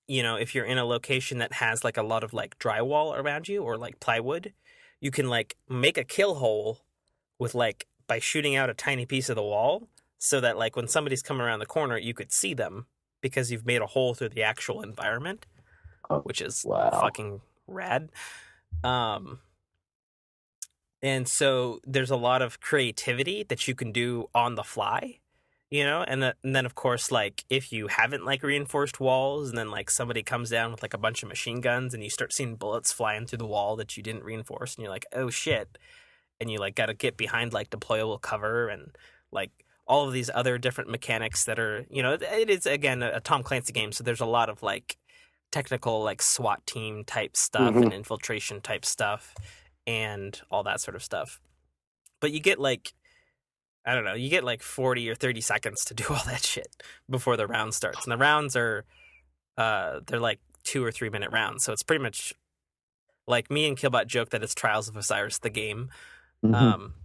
if you're in a location that has like a lot of like drywall around you or like plywood, you can like make a kill hole with like by shooting out a tiny piece of the wall so that like when somebody's coming around the corner, you could see them because you've made a hole through the actual environment, which is fucking rad. And so there's a lot of creativity that you can do on the fly, and then of course, like if you haven't like reinforced walls and then like somebody comes down with like a bunch of machine guns and you start seeing bullets flying through the wall that you didn't reinforce and you're like, oh shit. And you like got to get behind like deployable cover and like all of these other different mechanics that are, it is again a Tom Clancy game. So there's a lot of like technical like SWAT team type stuff and infiltration type stuff and all that sort of stuff. But you get like, I don't know, you get like 40 or 30 seconds to do all that shit before the round starts. And the rounds are, they're like 2 or 3 minute rounds. So it's pretty much like me and Killbot joke that it's Trials of Osiris, the game,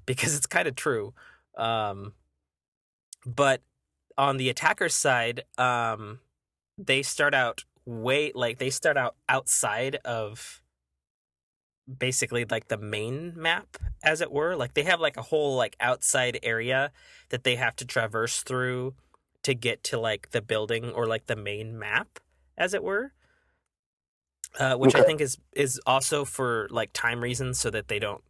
because it's kind of true. But on the attacker side, they start out outside of basically like the main map, as it were. Like they have like a whole like outside area that they have to traverse through to get to like the building or like the main map, as it were. Which I think is also for like time reasons, so that they don't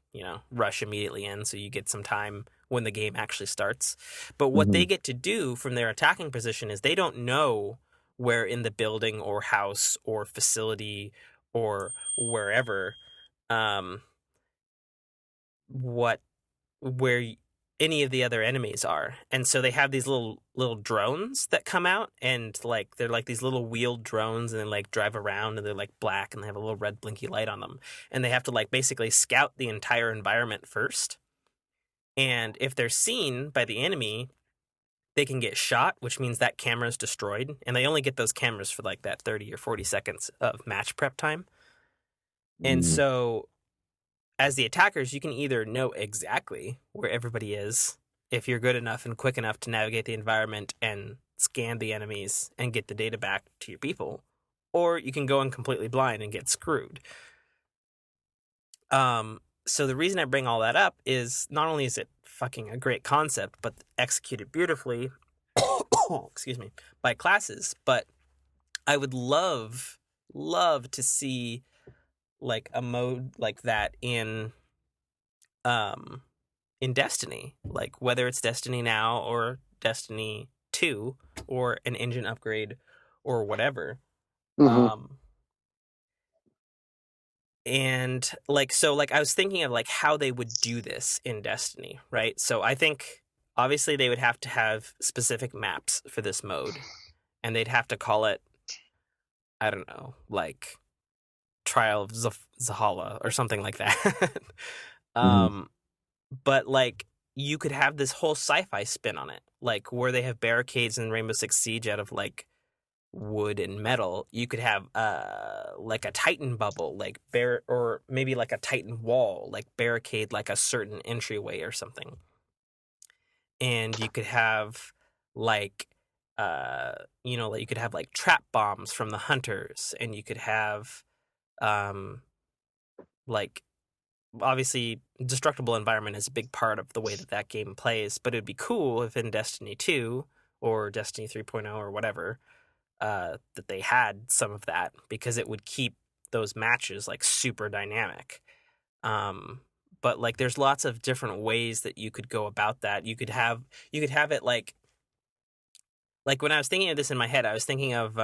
rush immediately in, so you get some time when the game actually starts. But what they get to do from their attacking position is they don't know where in the building or house or facility or wherever where any of the other enemies are. And so they have these little drones that come out, and like they're like these little wheeled drones, and they like drive around, and they're like black, and they have a little red blinky light on them, and they have to like basically scout the entire environment first. And if they're seen by the enemy, they can get shot, which means that camera is destroyed, and they only get those cameras for like that 30 or 40 seconds of match prep time. And so as the attackers, you can either know exactly where everybody is if you're good enough and quick enough to navigate the environment and scan the enemies and get the data back to your people, or you can go in completely blind and get screwed. So the reason I bring all that up is not only is it fucking a great concept, but executed beautifully, excuse me, by classes, but I would love to see like a mode like that in Destiny, like whether it's Destiny Now or Destiny 2 or an engine upgrade or whatever. And like, so like I was thinking of like how they would do this in Destiny, right? So I think obviously they would have to have specific maps for this mode, and they'd have to call it, I don't know, like Trial of Zahala or something like that. But like you could have this whole sci-fi spin on it, like where they have barricades in Rainbow Six Siege out of like wood and metal. You could have like a Titan bubble, like or maybe like a Titan wall, like barricade like a certain entryway or something. And you could have like like you could have like trap bombs from the hunters, and you could have like obviously destructible environment is a big part of the way that game plays, but it'd be cool if in Destiny 2 or Destiny 3.0 or whatever that they had some of that, because it would keep those matches like super dynamic. But like there's lots of different ways that you could go about that. You could have it like when I was thinking of this in my head, I was thinking of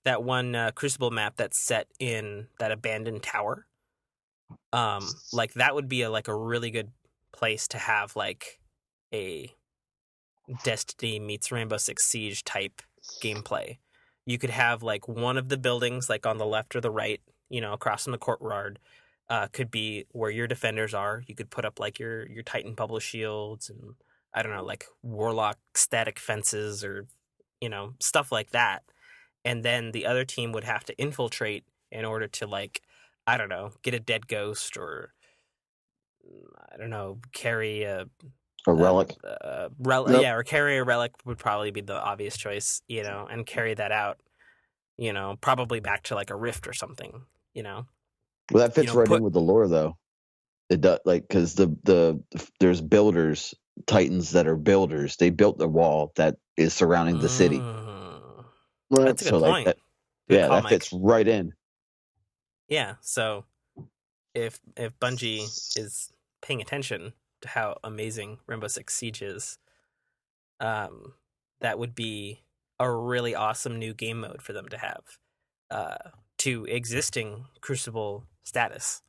that one Crucible map that's set in that abandoned tower. Like that would be a really good place to have like a Destiny meets Rainbow Six Siege type gameplay. You could have like one of the buildings like on the left or the right, across from the courtyard, could be where your defenders are. You could put up like your Titan bubble shields and I don't know, like Warlock static fences or stuff like that. And then the other team would have to infiltrate in order to like I don't know, get a dead ghost, or I don't know, carry A relic. Yep. yeah, or carry a relic would probably be the obvious choice, and carry that out, probably back to like a rift or something, Well, that fits right in put. with the lore, though. It does, like, because there's builders, titans that are builders. They built the wall that is surrounding the city. Right. That's a good So like point. that, Good yeah, call, that Mike. fits right in. Yeah, so if Bungie is paying attention to how amazing Rainbow Six Siege is, that would be a really awesome new game mode for them to have, to existing Crucible status.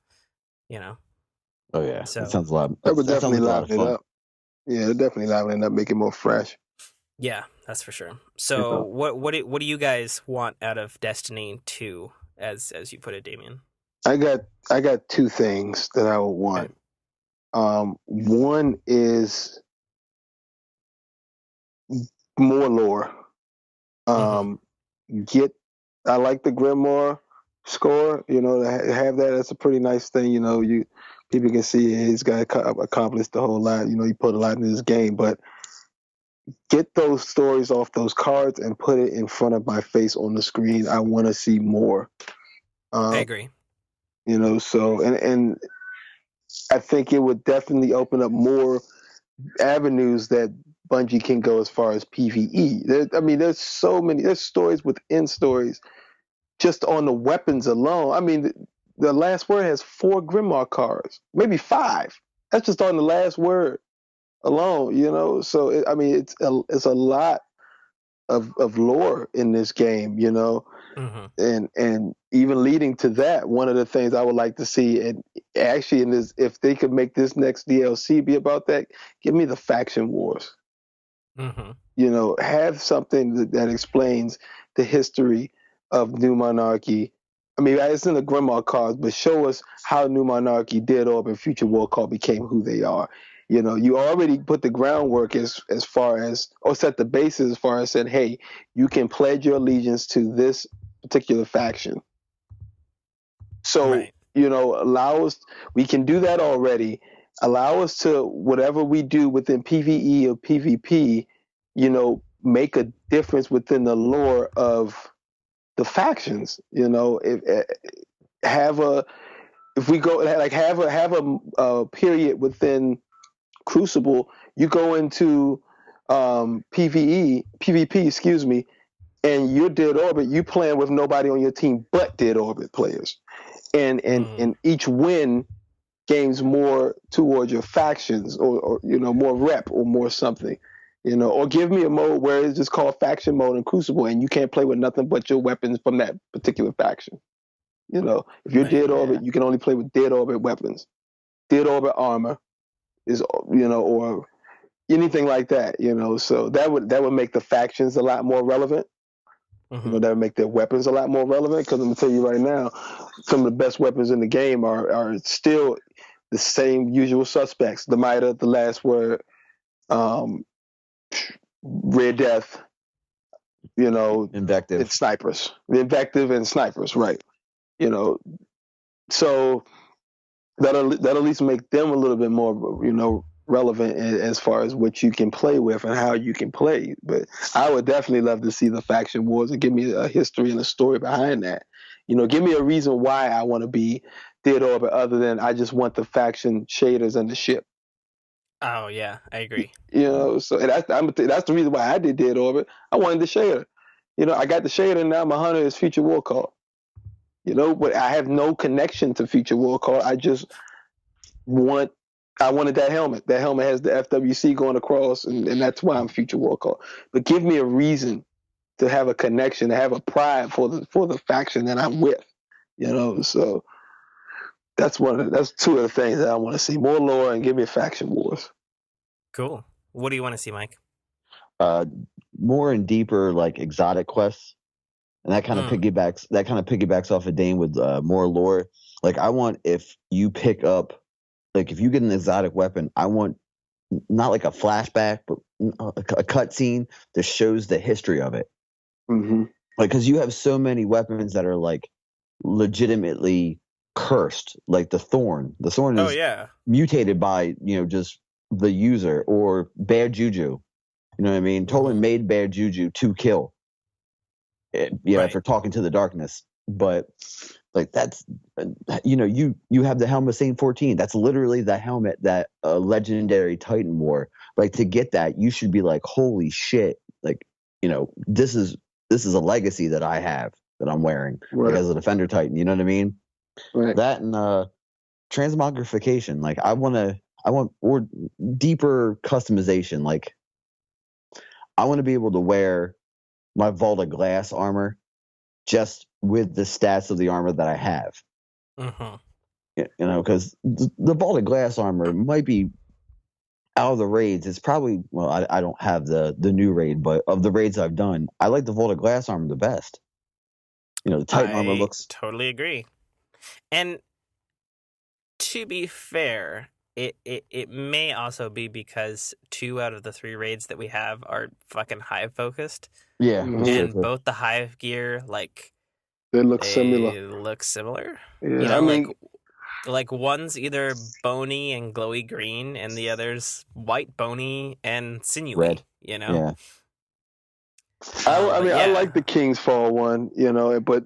Oh yeah, that So sounds a lot. That would That sounds definitely like a lot of liven it fun. up. Yeah, it definitely liven it up, make it more fresh. yeah, that's for sure. You So know, what do you guys want out of Destiny 2, as you put it, Damien? I got two things that I would Okay. want. One is more lore. Mm-hmm. Um, get I like the Grimoire score. To have that, that's a pretty nice thing. People can see he's got accomplished a whole lot. He put a lot in this game, but get those stories off those cards and put it in front of my face on the screen. I want to see more. I Um, agree. so and I think it would definitely open up more avenues that Bungie can go as far as PvE. There's so many. There's stories within stories just on the weapons alone. The last word has 4 Grimoire cards, maybe 5. That's just on the last word alone. So it's a lot of lore in this game. Mm-hmm. And even leading to that, one of the things I would like to see, and actually in this, if they could make this next DLC be about that, give me the faction wars. Mm-hmm. Have something that explains the history of New Monarchy. It's in the Grimoire cards, but show us how New Monarchy did or and Future War Call became who they are. You already put the groundwork as far as, or set the basis as far as said, hey, you can pledge your allegiance to this particular faction. So, Right. allow us, we can do that already. Allow us to, whatever we do within PvE or PvP, make a difference within the lore of the factions. Have a, if we go, like, have a period within Crucible, you go into PvP, excuse me, and you're dead orbit, you playing with nobody on your team but dead orbit players. And and Mm. and each win gains more towards your factions, or more rep or more something. Or give me a mode where it's just called faction mode in Crucible and you can't play with nothing but your weapons from that particular faction. If you're Right. dead orbit, Yeah, you can only play with dead orbit weapons. Dead orbit armor is, or anything like that. So that would make the factions a lot more relevant. Mm-hmm. That would make their weapons a lot more relevant, because I'm gonna tell you right now, some of the best weapons in the game are still the same usual suspects: the Mida, the Last Word, um, Red Death, and invective. snipers, the Invective and snipers, right? You know, so that'll at least make them a little bit more, relevant as far as what you can play with and how you can play. But I would definitely love to see the faction wars and give me a history and a story behind that. Give me a reason why I want to be dead orbit, other than I just want the faction shaders and the ship. Oh yeah, I agree. So that's the reason why I did dead orbit. I wanted the shader. I got the shader, and now my hunter is Future War Call. But I have no connection to Future War Call. Want I wanted that helmet. That helmet has the FWC going across, and that's why I'm Future War Call. But give me a reason to have a connection, to have a pride for the faction that I'm with. So that's two of the things that I want to see: more lore and give me faction wars. Cool. What do you want to see, Mike? Uh, More and deeper, like, exotic quests, and that kind of Mm. piggybacks off of Dane with more lore. Like, I want, if you pick up, like, if you get an exotic weapon, I want not like a flashback, but a cutscene that shows the history of it. Mm-hmm. Like, because you have so many weapons that are like legitimately cursed, like the thorn. The thorn Oh is yeah. mutated by, just the user or bad juju. You know what I mean? Totally Mhm. made bad juju to kill. Right. If you're talking to the darkness. But like that's, you have the helmet Saint 14. That's literally the helmet that a legendary Titan wore. Like to get that, you should be like, holy shit! Like, this is a legacy that I have that I'm wearing, like Right. as a Defender Titan. You know what I mean? Right. That and transmogrification. Like I want or deeper customization. Like I want to be able to wear my Vault of Glass armor just with the stats of the armor that I have. Mhm. Because the Vault of Glass armor might be out of the raids. It's probably, well, I don't have the new raid, but of the raids I've done, I like the Vault of Glass armor the best. The Titan armor I looks. totally agree. And to be fair, it may also be because 2 out of the 3 raids that we have are fucking hive focused, Yeah, Mhm. that's true and too. both the hive gear They look similar. they look similar. Yeah, I mean, like one's either bony and glowy green, and the other's white, bony, and sinewy. Red. Yeah. I But mean, I yeah, like the King's Fall one, but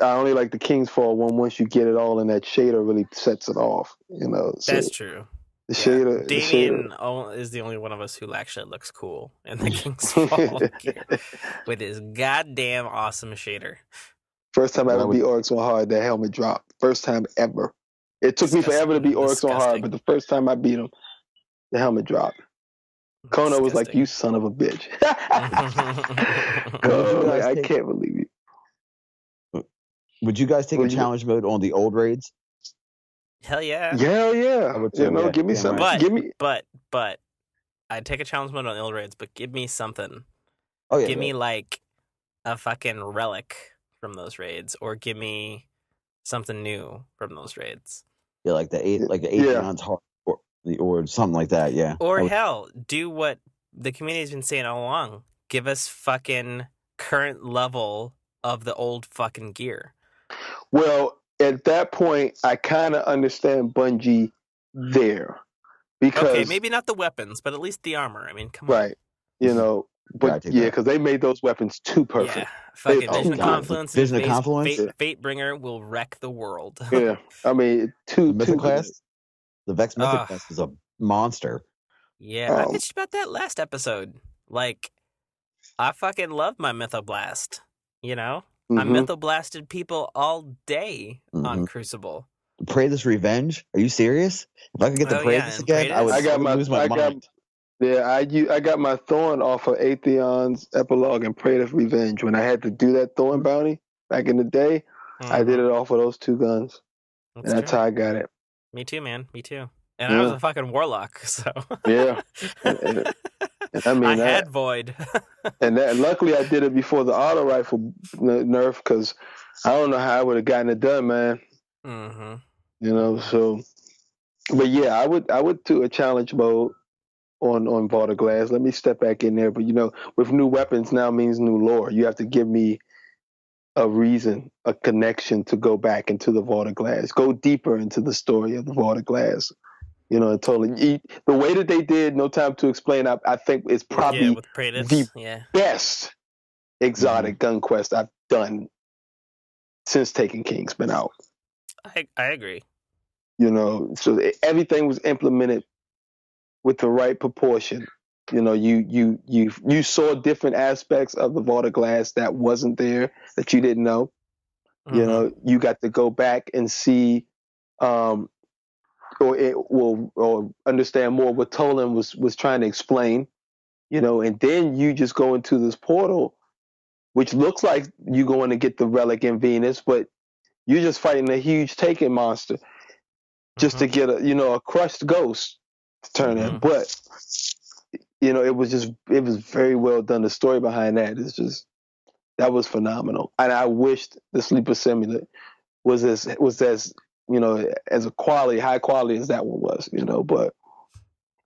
I only like the King's Fall one once you get it all, and that shader really sets it off. that's So true. the Yeah, shader. Damian is the only one of us who actually looks cool in the King's Fall gear with his goddamn awesome shader. First time I But I ever would. beat Oryx on hard, that helmet dropped. First time ever. It took me forever to beat Oryx on hard, but the first time I beat him, the helmet dropped. Kono was like, "You son of a bitch." Kono, like, I can't believe you. Would you guys take a challenge mode on the old raids? Hell yeah. Hell yeah. I would too, yeah. Give me Damn something. right. But I'd take a challenge mode on ill raids, but give me something. Oh yeah. Give me like a fucking relic from those raids, or give me something new from those raids. Yeah, like the Atheon's heart, or something like that. Yeah. Or hell, do what the community's been saying all along. Give us fucking current level of the old fucking gear. Well, at that point, I kind of understand Bungie there because Okay, maybe not the weapons, but at least the armor. I mean, come on. right, but Yeah, yeah, because they made those weapons too perfect. Yeah, fucking Vision of God. Confluence Vision and of Confluence? Fatebringer will wreck the world. Yeah, I mean, The too Mythic good. class, the Vex Mythic class is a monster. Yeah, I bitched about that last episode. Like, I fucking love my Mythoblast. I Mythoblasted people all day on Crucible. Praetus Revenge? Are you serious? If I could get the Praetus again, I would lose my mind. I got my Thorn off of Atheon's Epilogue and Praetus Revenge. When I had to do that Thorn bounty back in the day, I did it off of those 2 guns. That's how I got it. Me too, man. Me too. And I was a fucking warlock, so yeah. And I mean, I had void. and luckily I did it before the auto rifle nerf, because I don't know how I would have gotten it done, man. So, but yeah, I would do a challenge mode on Vault of Glass. Let me step back in there, but with new weapons now means new lore. You have to give me a reason, a connection to go back into the Vault of Glass, go deeper into the story of the Vault of Glass. Totally. The way that they did No Time to Explain, I think is probably with Praetus, the best exotic gun quest I've done since Taken King's been out. I agree. So everything was implemented with the right proportion. You saw different aspects of the Vault of Glass that wasn't there, that you didn't know. You got to go back and see, or understand more what Tolan was trying to explain. And then you just go into this portal, which looks like you going to get the relic in Venus, but you're just fighting a huge Taken monster just to get a crushed ghost to turn in. But it was very well done. The story behind that that was phenomenal. And I wished the Sleeper Simulator was as as high quality as that one was, but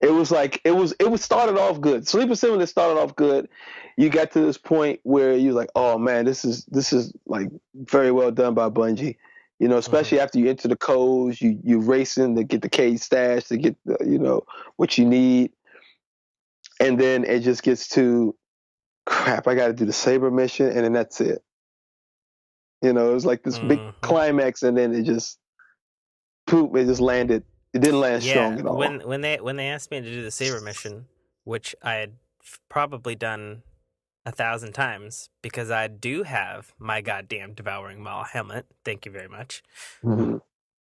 it was like it was started off good. Sleeper Simulator started off good. You got to this point where you're like, oh man, this is like very well done by Bungie. You know, especially after you enter the codes, you racing to get the cage stash to get the, you know, what you need, and then it just gets to crap. I got to do the saber mission, and then that's it. You know, it was like this big climax, and then it just poop. It just landed. It didn't land strong at all. When they asked me to do the saber mission, which I had probably done 1,000 times because I do have my goddamn devouring maw helmet. Thank you very much.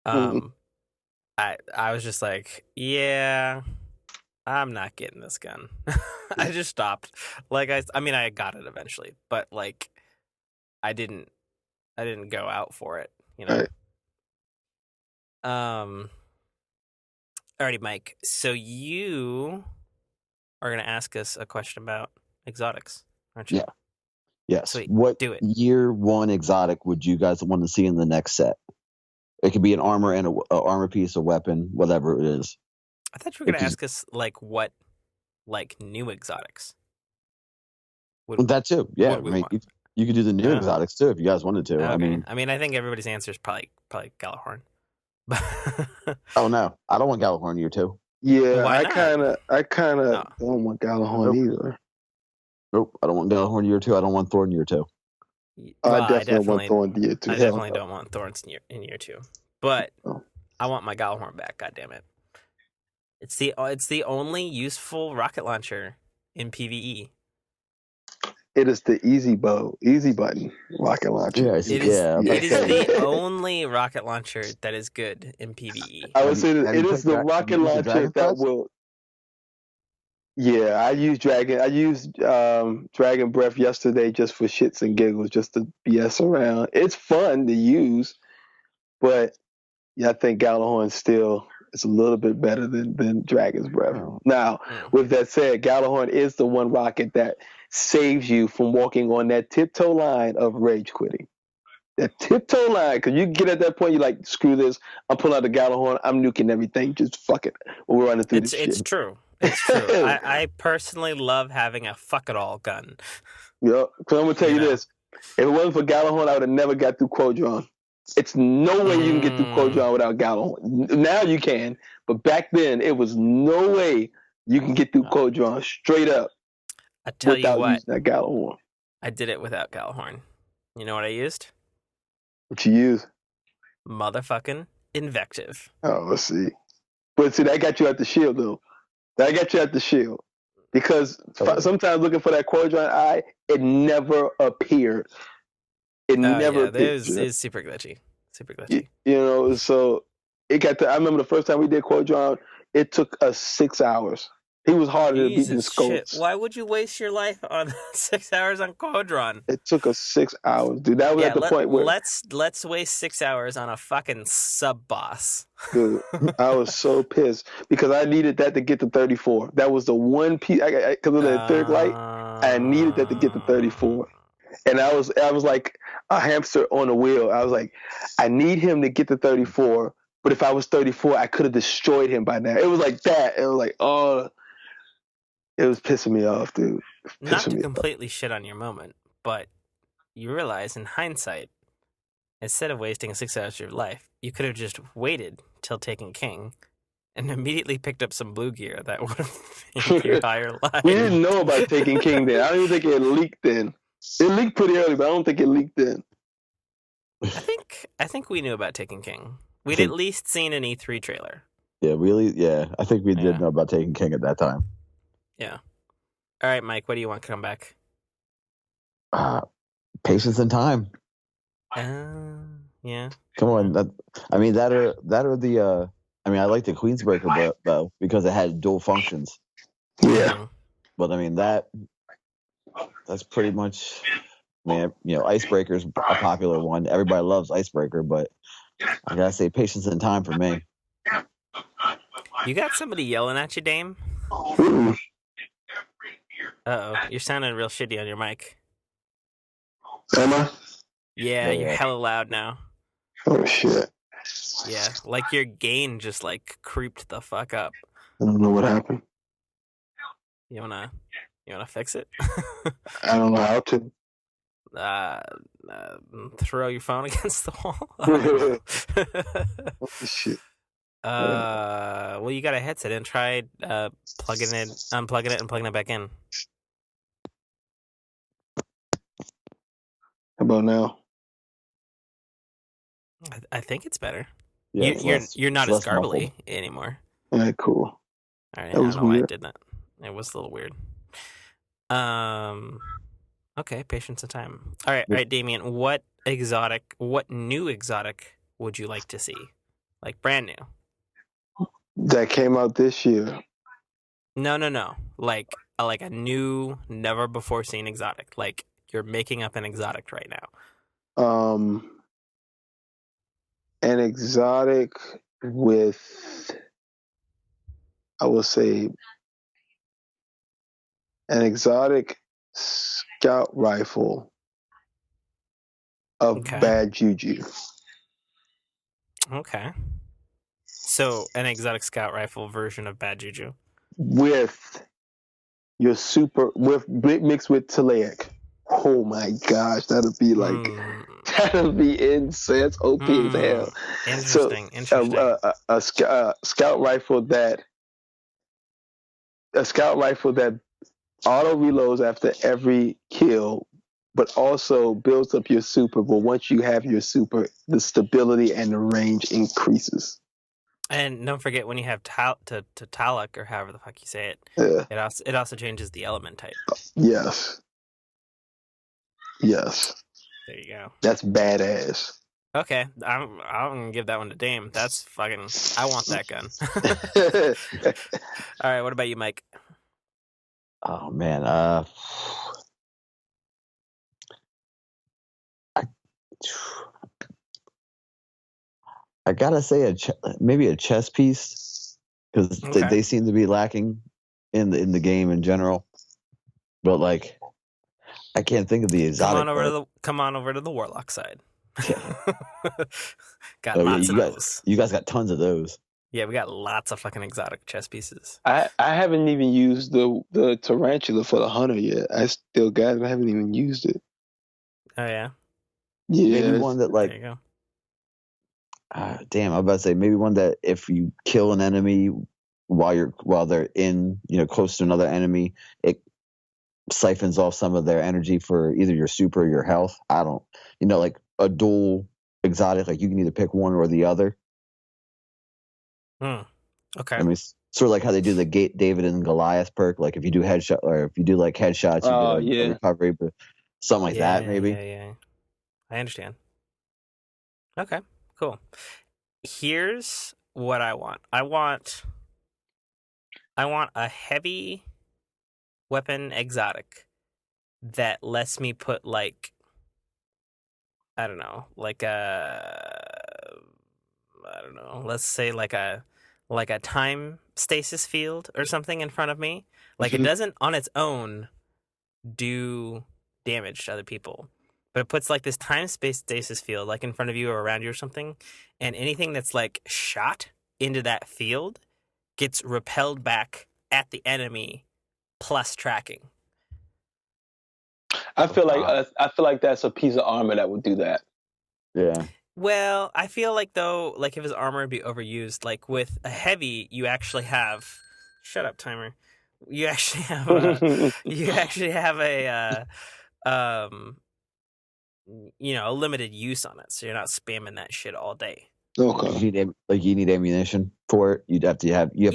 I was just like, yeah, I'm not getting this gun. I just stopped. Like I mean, I got it eventually, but like, I didn't go out for it. You know. Right. Alrighty, Mike. So you are going to ask us a question about exotics, aren't you? Yeah. Yes. Sweet. What Do it. year one exotic would you guys want to see in the next set? It could be an armor and a armor piece, a weapon, whatever it is. I thought you were going to ask us like what, like new exotics. That too. Yeah. What we want. You could do the new exotics too if you guys wanted to. Okay. I mean, I think everybody's answer is probably Galahorn. Oh no, I don't want Galahorn year 2. Yeah, I kind of don't want Galahorn either. Nope, I don't want Galahorn year 2. I don't want Thorn year 2. I definitely want Thorn year 2. I definitely don't want Thorns in year 2. But I want my Galahorn back. God damn it! It's the only useful rocket launcher in PvE. It is the easy button rocket launcher. It is the only rocket launcher that is good in PvE. I would say that it is the rocket launcher that will. Yeah, I used Dragon Breath yesterday just for shits and giggles, just to BS around. It's fun to use, but yeah, I think Galahorn still is a little bit better than Dragon's Breath. Now, with that said, Galahorn is the one rocket that saves you from walking on that tiptoe line of rage quitting. That tiptoe line, because you get at that point, you're like, screw this, I'm pulling out the Galahorn, I'm nuking everything, just fuck it. We're running through this shit. It's true. It's true. I personally love having a fuck it all gun. Yeah, because I'm going to tell you this. If it wasn't for Galahorn, I would have never got through Quodron. It's no way you can get through Quodron without Galahorn. Now you can, but back then, it was no way you can get through Quodron straight up. I tell you what, using that Galahorn. I did it without Galahorn. You know what I used? What you use? Motherfucking invective. Oh, let's see. But see, that got you at the shield, though. That got you at the shield. Because sometimes looking for that Quodron eye, it never appeared. It never appeared. It's super glitchy. Super glitchy. You know, so it got to, I remember the first time we did Quodron, it took us 6 hours. He was harder to beat than Scotes. Why would you waste your life on 6 hours on Quodron? It took us 6 hours, dude. That was at the point where let's waste 6 hours on a fucking sub boss. Dude, I was so pissed because I needed that to get to 34. That was the one piece because of the third light. I needed that to get to 34, and I was like a hamster on a wheel. I was like, I need him to get to 34, but if I was 34, I could have destroyed him by now. It was like that. It was like, oh. It was pissing me off, dude. Not to completely shit on your moment, but you realize in hindsight, instead of wasting 6 hours of your life, you could have just waited till Taken King and immediately picked up some blue gear that would have made your higher life. We didn't know about Taken King then. I don't even think it leaked then. It leaked pretty early, but I don't think it leaked then. I think we knew about Taken King. We'd at least seen an E3 trailer. Yeah, really? Yeah, I think we did know about Taken King at that time. Yeah. All right, Mike, what do you want to come back? Patience and time. Yeah. Come on. That are the I like the Queensbreaker bow because it had dual functions. Yeah. But I mean that's pretty much Icebreaker's a popular one. Everybody loves Icebreaker, but I gotta say patience and time for me. You got somebody yelling at you, Dame? Uh-oh, you're sounding real shitty on your mic. Am I? Yeah, you're hella loud now. Oh, shit. Yeah, like your gain just, creeped the fuck up. I don't know what happened. You wanna fix it? I don't know how to. uh, throw your phone against the wall. I don't know. Shit. Well, you got a headset and try plugging it, unplugging it, and plugging it back in. How about now? I think it's better. Yeah, You're not it's as less muffled. garbly anymore. All right, cool. All right, That I was don't know why I weird. did that. It was a little weird. Okay, patience and time. All right, Damian. What new exotic would you like to see? Like brand new? That came out this year. No. Like a new, never before seen exotic. Like you're making up an exotic right now. An exotic with, I will say, an exotic scout rifle of Okay. bad juju. Okay. So an exotic scout rifle version of bad juju. With your super, mixed with Telaic. Oh my gosh, that'll be like, that'll be insane. It's OP as hell. Interesting. A scout rifle that auto reloads after every kill, but also builds up your super. But once you have your super, the stability and the range increases. And don't forget when you have to Taluk or however the fuck you say it, Yeah. it also changes the element type. Yes. There you go. That's badass. Okay, I'm gonna give that one to Dame. That's fucking. I want that gun. All right, what about you, Mike? Oh man, I gotta say maybe a chess piece because they seem to be lacking in the game in general. But like, I can't think of the exotic. Come on over to the Warlock side. Yeah. Got lots of those. You guys got tons of those. Yeah, we got lots of fucking exotic chess pieces. I haven't even used the tarantula for the hunter yet. I still got it. I haven't even used it. Oh yeah. Yeah. Maybe one that like. There you go. Damn, I'm about to say maybe one that if you kill an enemy while they're in close to another enemy, it siphons off some of their energy for either your super or your health. I don't, like a dual exotic, like you can either pick one or the other. Okay. I mean, sort of like how they do the David and Goliath perk. Like if you do headshot or if you do like headshots, you get a recovery, but something like that maybe. Yeah. I understand. Okay, cool. Here's what I want. I want a heavy weapon exotic that lets me put like I don't know, let's say like a time stasis field or something in front of me. Like it doesn't on its own do damage to other people, but it puts like this time space stasis field like in front of you or around you or something, and anything that's like shot into that field gets repelled back at the enemy plus tracking. I feel like that's a piece of armor that would do that. Yeah. Well, I feel like though, like if his armor would be overused, like with a heavy, you actually have. Shut up, timer. You actually have a limited use on it, so you're not spamming that shit all day. Okay. You need ammunition for it. You have to use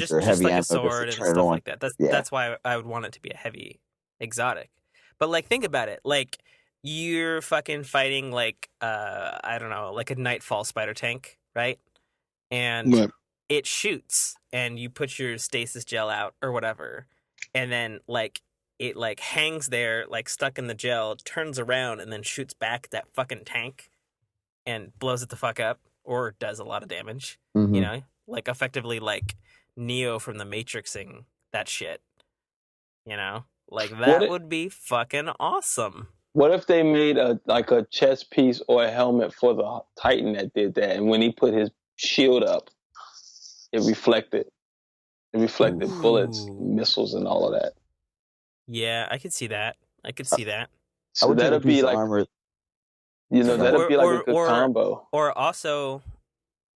just your heavy like ammo a sword just to and turn it stuff on. like that. That's why I would want it to be a heavy exotic. But like, think about it. Like you're fucking fighting like I don't know, like a Nightfall spider tank, right? And it shoots, and you put your stasis gel out or whatever, and then like it like hangs there like stuck in the gel, turns around, and then shoots back at that fucking tank and blows it the fuck up or does a lot of damage. Mm-hmm. Like effectively like Neo from the Matrixing that shit. Like that would be fucking awesome. What if they made a chest piece or a helmet for the Titan that did that, and when he put his shield up, it reflected bullets, missiles, and all of that. Yeah, I could see that. I So would take a that'll piece be of like, armor. that'll be like a good or combo. or also,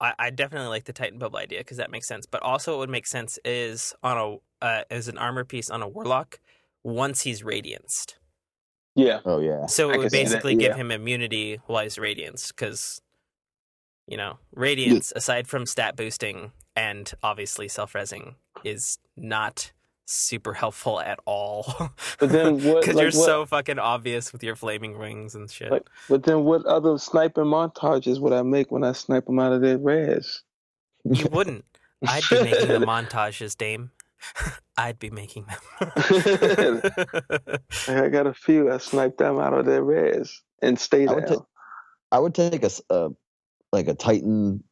I definitely like the Titan bubble idea because that makes sense. But also, what would make sense is on a as an armor piece on a warlock once he's radienced. Yeah, Oh yeah. So I it can would see that. basically give Yeah. him immunity while he's radiance because Yeah. radiance aside from stat boosting and obviously self-resing is not super helpful at all. But then what? Because you're Like what? so fucking obvious with your flaming wings and shit. Like, but then what other sniping montages would I make when I snipe them out of their res? You wouldn't. I'd be making the montages, Dame. I'd be making them. I got a few. I sniped them out of their res and stay I would take down. I would take like a Titan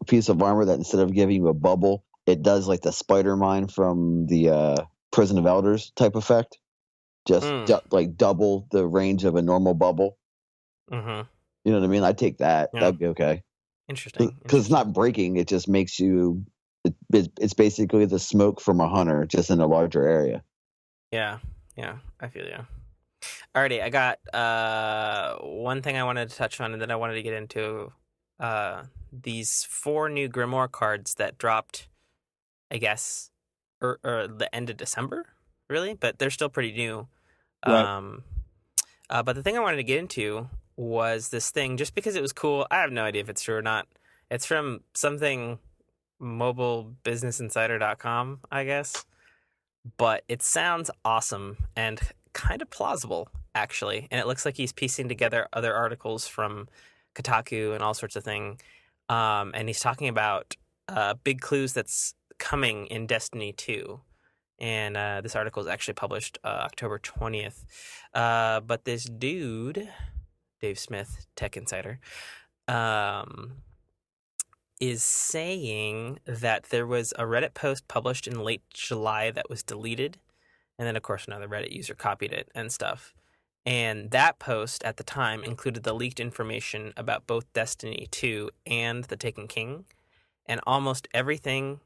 piece of armor that instead of giving you a bubble, it does like the spider mine from the Prison of Elders type effect. Just Mm. like double the range of a normal bubble. Mm-hmm. You know what I mean? I'd take that. Yeah. That'd be okay. Interesting. Because it's not breaking. It just makes you. It's basically the smoke from a hunter, just in a larger area. Yeah. I feel you. Alrighty, I got one thing I wanted to touch on, and then I wanted to get into these 4 new Grimoire cards that dropped, I guess, or the end of December, really, but they're still pretty new. Right. But the thing I wanted to get into was this thing, just because it was cool. I have no idea if it's true or not. It's from something mobilebusinessinsider.com, I guess. But it sounds awesome and kind of plausible, actually. And it looks like he's piecing together other articles from Kotaku and all sorts of things. And he's talking about big clues that's coming in Destiny 2. And this article is actually published October 20th. But this dude, Dave Smith, Tech Insider, is saying that there was a Reddit post published in late July that was deleted. And then, of course, another Reddit user copied it and stuff. And that post at the time included the leaked information about both Destiny 2 and The Taken King. And almost everything,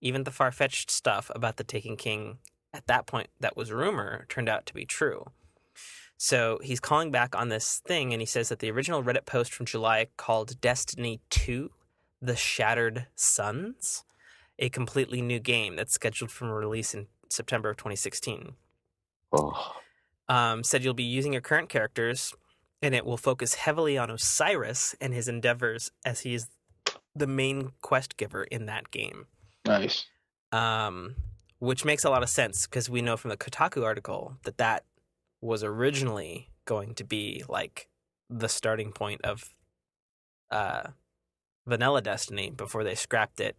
even the far-fetched stuff about The Taken King at that point that was rumor, turned out to be true. So he's calling back on this thing, and he says that the original Reddit post from July called Destiny 2 The Shattered Suns, a completely new game that's scheduled for release in September of 2016. Oh. Said you'll be using your current characters, and it will focus heavily on Osiris and his endeavors as he is the main quest giver in that game. Nice. Which makes a lot of sense because we know from the Kotaku article that was originally going to be like the starting point of vanilla Destiny before they scrapped it.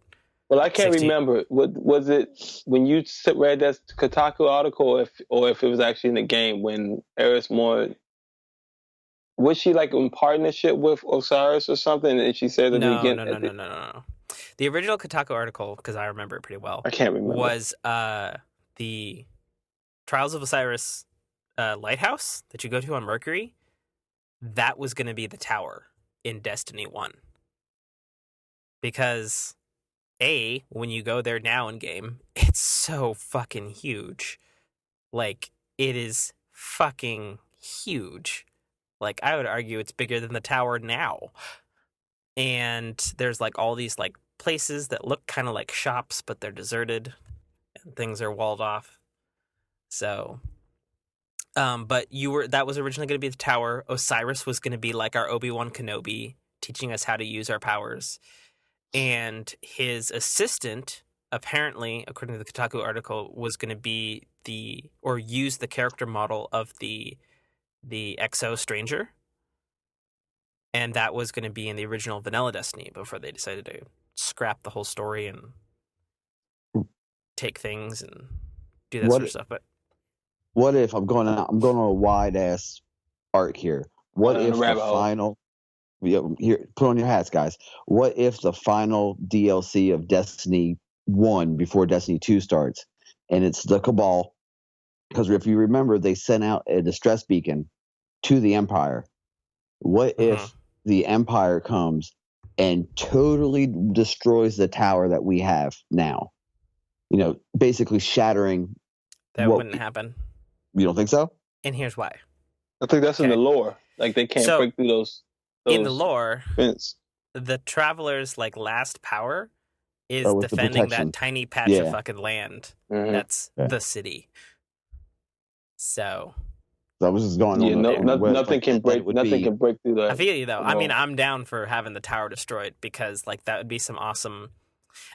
Well, I can't remember. What was it when you read that Kotaku article, or if it was actually in the game when Eris Moore was she like in partnership with Osiris or something? And she said at the beginning. No. The original Kotaku article, because I remember it pretty well, I can't remember. Was the Trials of Osiris lighthouse that you go to on Mercury. That was going to be the tower in Destiny 1. Because when you go there now in game, it's so fucking huge. Like, it is fucking huge. Like, I would argue it's bigger than the tower now. And there's like all these like places that look kind of like shops, but they're deserted and things are walled off. So, but that was originally going to be the tower. Osiris was going to be like our Obi-Wan Kenobi, teaching us how to use our powers. And his assistant, apparently, according to the Kotaku article, was going to be use the character model of the Exo Stranger. And that was going to be in the original vanilla Destiny before they decided to scrap the whole story and take things and do that sort of stuff. But what if I'm going on a wide ass arc here? What if the final? Here, put on your hats, guys. What if the final DLC of Destiny 1 before Destiny 2 starts, and it's the Cabal? Because if you remember, they sent out a distress beacon to the Empire. What if the Empire comes and totally destroys the tower that we have now? Basically shattering. That wouldn't happen. You don't think so? And here's why. I think that's in the Okay. lore. Like they can't So break through those in the lore, fence. the traveler's like last power is with the defending that protection. tiny patch of Yeah. fucking land Mm-hmm. that's Yeah. the city. So So I was just going Yeah, on there. the web, nothing like can that it break. would Nothing be. can break through I that feel you though. I mean, wall. I'm down for having the tower destroyed because like that would be some awesome.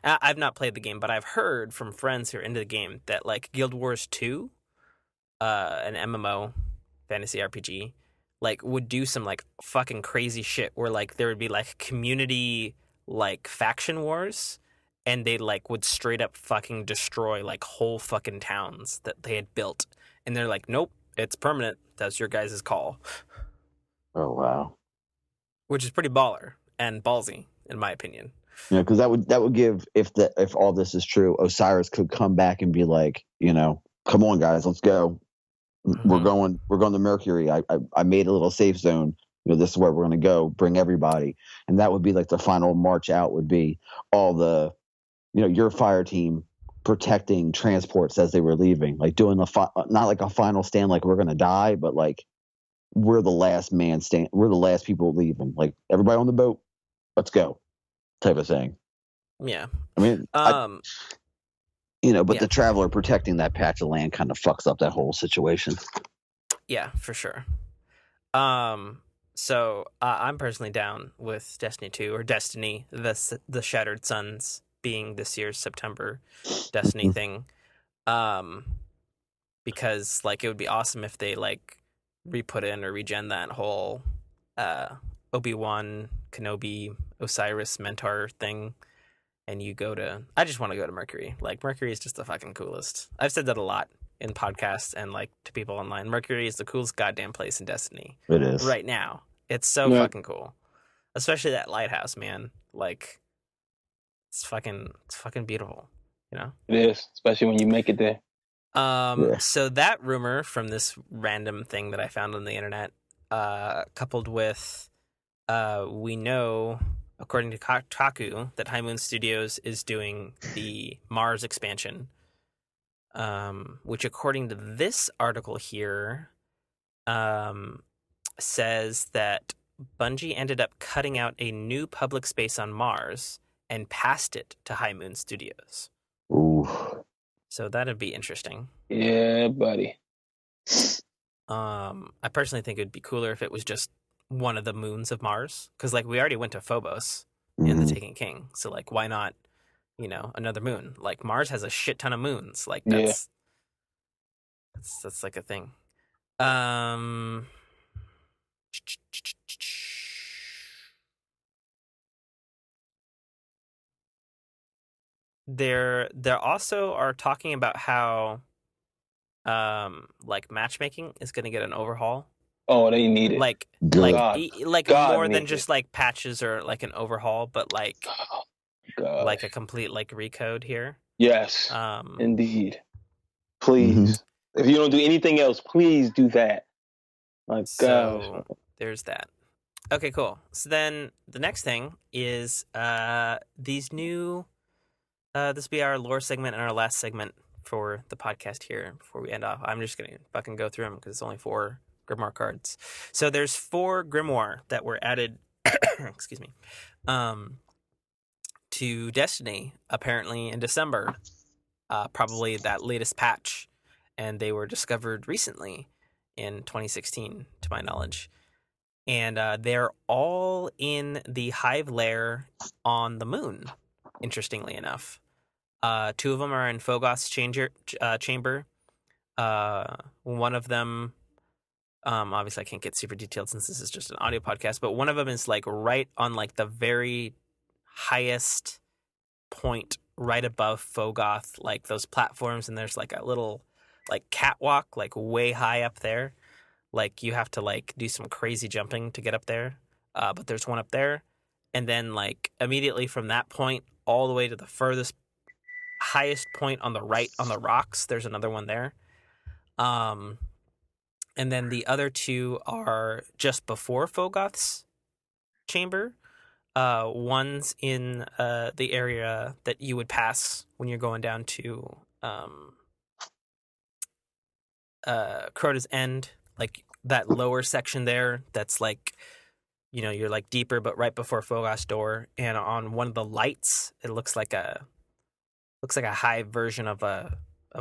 I've not played the game, but I've heard from friends who are into the game that like Guild Wars 2, an MMO fantasy RPG, like would do some like fucking crazy shit where like there would be like community like faction wars and they like would straight up fucking destroy like whole fucking towns that they had built. And they're like, nope, it's permanent. That's your guys' call. Oh wow. Which is pretty baller and ballsy, in my opinion. Because that would give, if all this is true, Osiris could come back and be like, come on guys, let's go. We're Mhm. going to Mercury. I made a little safe zone. This is where we're going to go. Bring everybody, and that would be like the final march out. Would be all the, your fire team protecting transports as they were leaving, like doing not like a final stand, like we're going to die, but like we're the last man stand. We're the last people leaving. Like everybody on the boat, let's go, type of thing. Yeah. I mean, Um, but yeah. the traveler protecting that patch of land kind of fucks up that whole situation. Yeah, for sure. So I'm personally down with Destiny 2 or Destiny, the Shattered Suns being this year's September Destiny thing. Um, because like it would be awesome if they like re-put in or regen that whole Obi-Wan Kenobi Osiris mentor thing. And you go to, I just want to go to Mercury. Like Mercury is just the fucking coolest. I've said that a lot in podcasts and like to people online. Mercury is the coolest goddamn place in Destiny It is. right now. It's so Yeah. fucking cool, especially that lighthouse, man. Like it's fucking beautiful, you know. It is, especially when you make it there. Yeah. So that rumor from this random thing that I found on the internet, coupled with, we know, according to Kotaku, that High Moon Studios is doing the Mars expansion, which, according to this article here, says that Bungie ended up cutting out a new public space on Mars and passed it to High Moon Studios. Ooh. So that'd be interesting. Yeah, buddy. I personally think it'd be cooler if it was just one of the moons of Mars, because like we already went to Phobos in the Taken King, so like why not, another moon? Like Mars has a shit ton of moons. Like Yeah. that's like a thing. Um, there also are talking about how like matchmaking is going to get an overhaul. Oh, they need it. Like Good. like God more than needs just it. like patches or like an overhaul, but like Oh, gosh. like a complete like recode here. Yes, Um, indeed. Please. If you don't do anything else, please do that. My gosh. so there's that. Okay, cool. So then the next thing is these new this will be our lore segment and our last segment for the podcast here before we end off. I'm just gonna fucking go through them because it's only 4 Grimoire cards. So there's 4 Grimoire that were added excuse me. To Destiny apparently in December. Probably that latest patch, and they were discovered recently in 2016, to my knowledge. And they're all in the Hive lair on the moon, interestingly enough. 2 of them are in Fogoth's chamber. One of them, obviously I can't get super detailed since this is just an audio podcast, but one of them is like right on like the very highest point right above Fogoth, like those platforms, and there's like a little like catwalk like way high up there. Like you have to like do some crazy jumping to get up there. But there's one up there. And then like immediately from that point all the way to the furthest highest point on the right on the rocks, there's another one there. And then the other 2 are just before Fogoth's chamber. One's in the area that you would pass when you're going down to Crota's End, like that lower section there that's like, you're like deeper, but right before Fogas door, and on one of the lights, it looks like a high version of a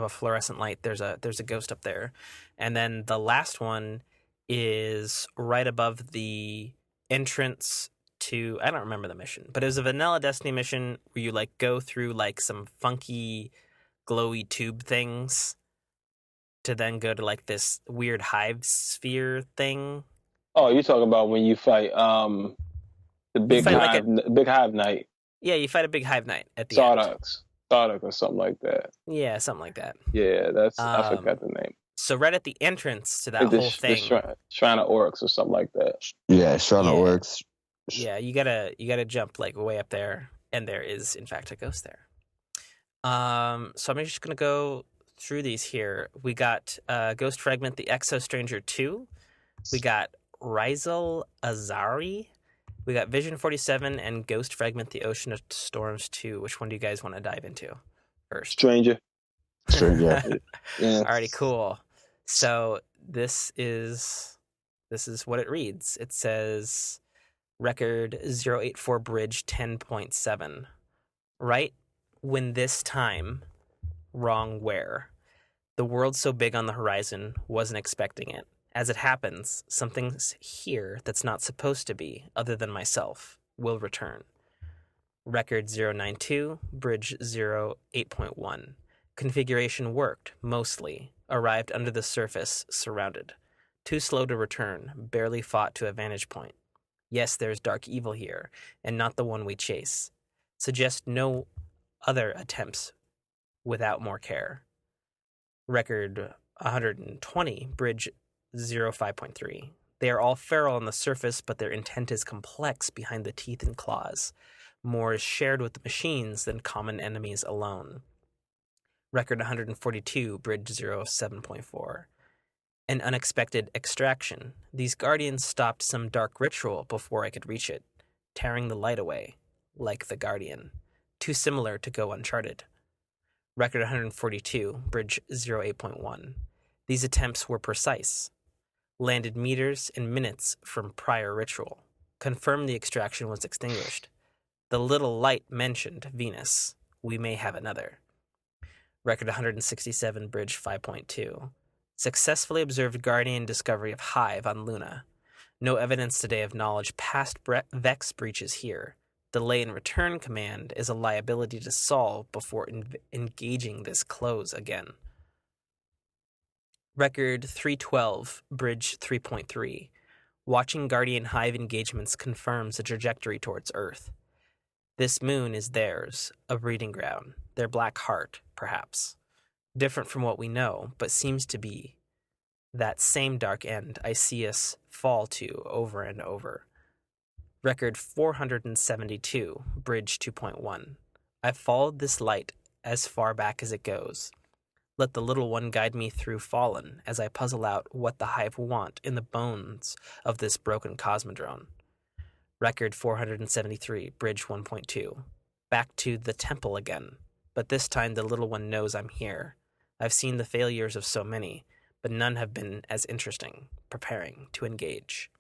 fluorescent light. There's a ghost up there, and then the last one is right above the entrance to, I don't remember the mission, but it was a vanilla Destiny mission where you like go through like some funky glowy tube things to then go to like this weird hive sphere thing. Oh, you're talking about when you fight the big fight hive, big hive knight, Yeah, you fight a big hive knight at the end. Sardox or something like that. Yeah, something like that. Yeah, I forgot the name. So right at the entrance to that whole thing, Shrine of Oryx or something like that. Yeah, Shrine of Oryx. Yeah, you gotta jump like way up there, and there is in fact a ghost there. So I'm just gonna go through these here. We got Ghost Fragment, the Exo Stranger 2. We got Rizal Azari. We got Vision 47 and Ghost Fragment, the Ocean of Storms 2. Which one do you guys want to dive into first? Stranger. Yeah. Alrighty, cool. So this is what it reads. It says record 084 bridge 10.7. Right when this time, wrong where. The world so big on the horizon, wasn't expecting it. As it happens, something's here that's not supposed to be, other than myself, will return. Record 092, bridge 08.1. Configuration worked, mostly. Arrived under the surface, surrounded. Too slow to return, barely fought to a vantage point. Yes, there's dark evil here, and not the one we chase. Suggest no other attempts without more care. Record 120, bridge 05.3. They are all feral on the surface, but their intent is complex behind the teeth and claws. More is shared with the machines than common enemies alone. Record 142, bridge 07.4. An unexpected extraction. These guardians stopped some dark ritual before I could reach it, tearing the light away, like the Guardian. Too similar to go uncharted. Record 142, bridge 08.1. These attempts were precise. Landed meters and minutes from prior ritual. Confirmed the extraction was extinguished. The little light mentioned Venus. We may have another. Record 167, bridge 5.2. Successfully observed Guardian discovery of Hive on Luna. No evidence today of knowledge past Vex breaches here. Delay in return command is a liability to solve before engaging this close again. Record 312, bridge 3.3. Watching Guardian Hive engagements confirms the trajectory towards Earth. This moon is theirs, a breeding ground, their black heart, perhaps. Different from what we know, but seems to be that same dark end I see us fall to over and over. Record 472, bridge 2.1. I've followed this light as far back as it goes. Let the little one guide me through Fallen as I puzzle out what the Hive want in the bones of this broken cosmodrome. Record 473, bridge 1.2. Back to the temple again, but this time the little one knows I'm here. I've seen the failures of so many, but none have been as interesting, preparing to engage.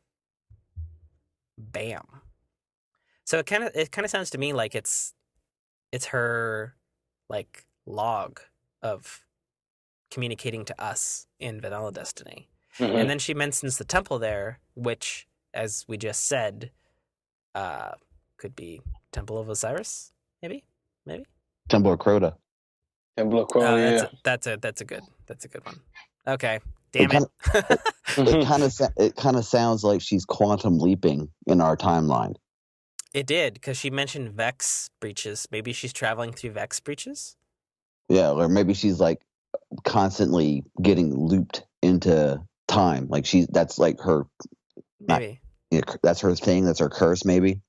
Bam. So it kind of sounds to me like it's her like log of communicating to us in Vanilla Destiny. Mm-hmm. And then she mentions the temple there, which, as we just said, could be Temple of Osiris, maybe. Temple of Crota. Temple of Crota. Yeah. That's a good one. Okay, damn it. It kind of sounds like she's quantum leaping in our timeline. It did, because she mentioned Vex breaches. Maybe she's traveling through Vex breaches. Yeah, or maybe she's like constantly getting looped into time. Like that's like her. Maybe. That's her thing. That's her curse, maybe.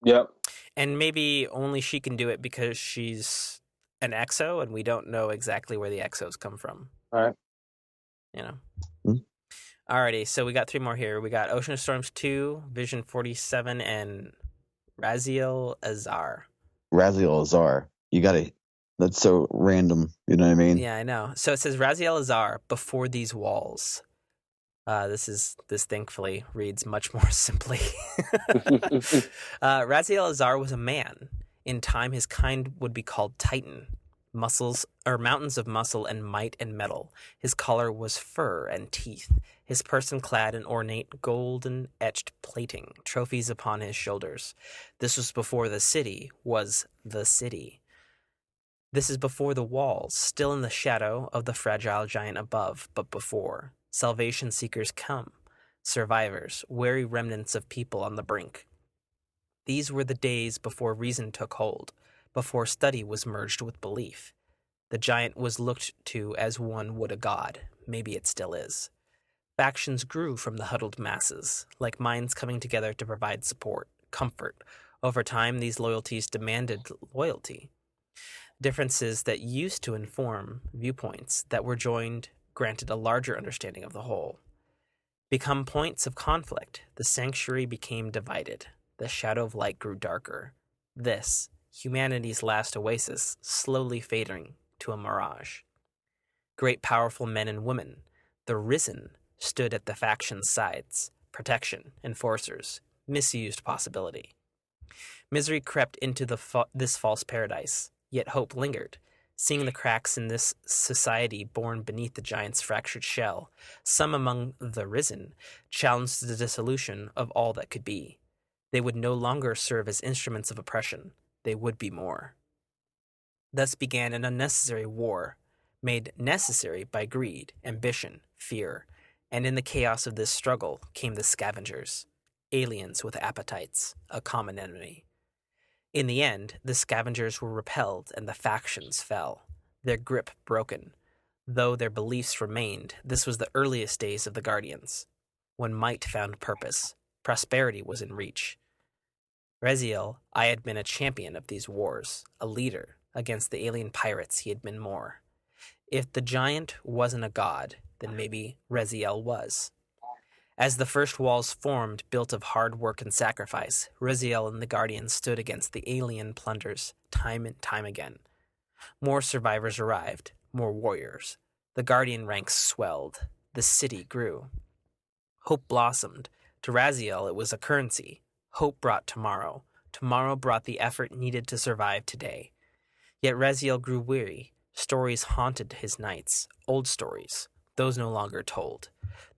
Yep. And maybe only she can do it because she's an exo, and we don't know exactly where the exos come from. All right. You know. Mm-hmm. Alrighty, so we got 3 more here. We got Ocean of Storms 2, Vision 47, and Raziel Azar. Raziel Azar. You gotta. That's so random. You know what I mean? Yeah, I know. So it says Raziel Azar before these walls. This thankfully reads much more simply. Raziel Azar was a man. In time, his kind would be called Titan. Mountains of muscle and might and metal. His collar was fur and teeth. His person clad in ornate golden etched plating, trophies upon his shoulders. This was before the city was the city. This is before the walls, still in the shadow of the fragile giant above, but before. Salvation seekers come. Survivors, wary remnants of people on the brink. These were the days before reason took hold, before study was merged with belief. The giant was looked to as one would a god. Maybe it still is. Factions grew from the huddled masses, like minds coming together to provide support, comfort. Over time, these loyalties demanded loyalty. Differences that used to inform viewpoints that were joined granted a larger understanding of the whole. Become points of conflict, the sanctuary became divided. The shadow of light grew darker. This, humanity's last oasis, slowly fading to a mirage. Great powerful men and women, the risen, stood at the faction's sides. Protection, enforcers, misused possibility. Misery crept into this false paradise, yet hope lingered. Seeing the cracks in this society born beneath the giant's fractured shell, some among the risen challenged the dissolution of all that could be. They would no longer serve as instruments of oppression. They would be more. Thus began an unnecessary war, made necessary by greed, ambition, fear, and in the chaos of this struggle came the scavengers, aliens with appetites, a common enemy. In the end, the scavengers were repelled and the factions fell, their grip broken. Though their beliefs remained, this was the earliest days of the Guardians, when might found purpose, prosperity was in reach. Raziel, I had been a champion of these wars, a leader. Against the alien pirates he had been more. If the giant wasn't a god, then maybe Raziel was. As the first walls formed, built of hard work and sacrifice, Raziel and the Guardians stood against the alien plunders time and time again. More survivors arrived, more warriors. The Guardian ranks swelled. The city grew. Hope blossomed. To Raziel, it was a currency. Hope brought tomorrow. Tomorrow brought the effort needed to survive today. Yet Raziel grew weary. Stories haunted his nights. Old stories. Those no longer told.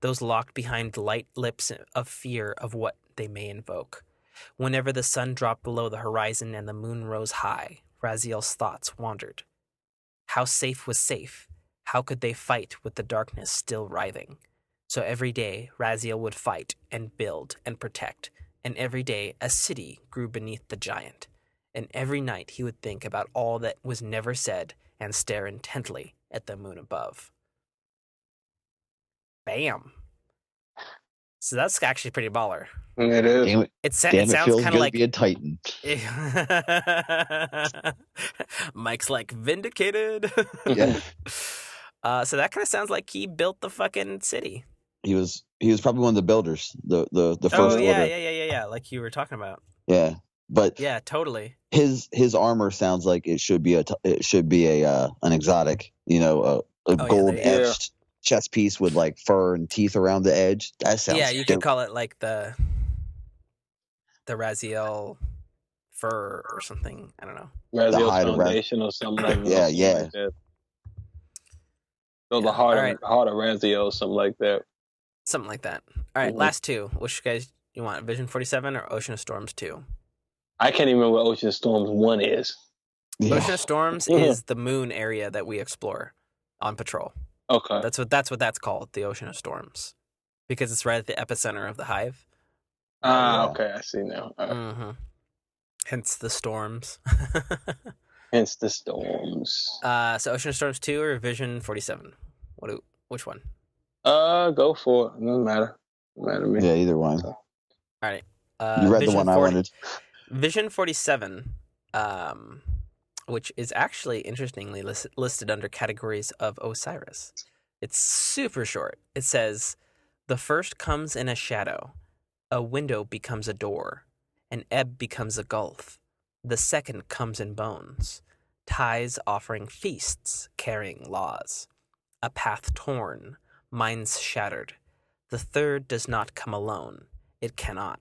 Those locked behind light lips of fear of what they may invoke. Whenever the sun dropped below the horizon and the moon rose high, Raziel's thoughts wandered. How safe was safe? How could they fight with the darkness still writhing? So every day, Raziel would fight and build and protect, and every day a city grew beneath the giant. And every night he would think about all that was never said and stare intently at the moon above. Bam. So that's actually pretty baller. It is. Damn it, It damn, it sounds feels kind good of like to be a Titan. Mike's like vindicated. Yeah. So that kind of sounds like he built the fucking city. He was probably one of the builders, the first Oh yeah, order. yeah, like you were talking about. Yeah, but Yeah, totally. his armor sounds like it should be an exotic, a gold there you go. etched chest piece with like fur and teeth around the edge. That sounds Yeah, you dope. could call it like the Raziel fur or something. I don't know. Raziel hide of Foundation or something like that. Yeah. Like that. So Yeah, the heart, all right. heart of Raziel, something like that. Something like that. All right, Mhm. last two. Which guys you want? Vision 47 or Ocean of Storms 2? I can't even remember what Ocean Storms 1 is. Yeah. Ocean of Storms is the moon area that we explore on patrol. Okay. That's what that's called, the Ocean of Storms, because it's right at the epicenter of the hive. Ah, yeah. okay. I see now. All right. Mm-hmm. Hence the storms. Hence the storms. So Ocean of Storms 2 or Vision 47? Which one? Go for it. Doesn't matter. Doesn't matter to me. Yeah, either one. All right. You read Vision the one 40, I wanted. Vision 47, which is actually interestingly listed under categories of Osiris. It's super short. It says, the first comes in a shadow, a window becomes a door, an ebb becomes a gulf. The second comes in bones, ties offering feasts, carrying laws. A path torn, minds shattered. The third does not come alone. It cannot.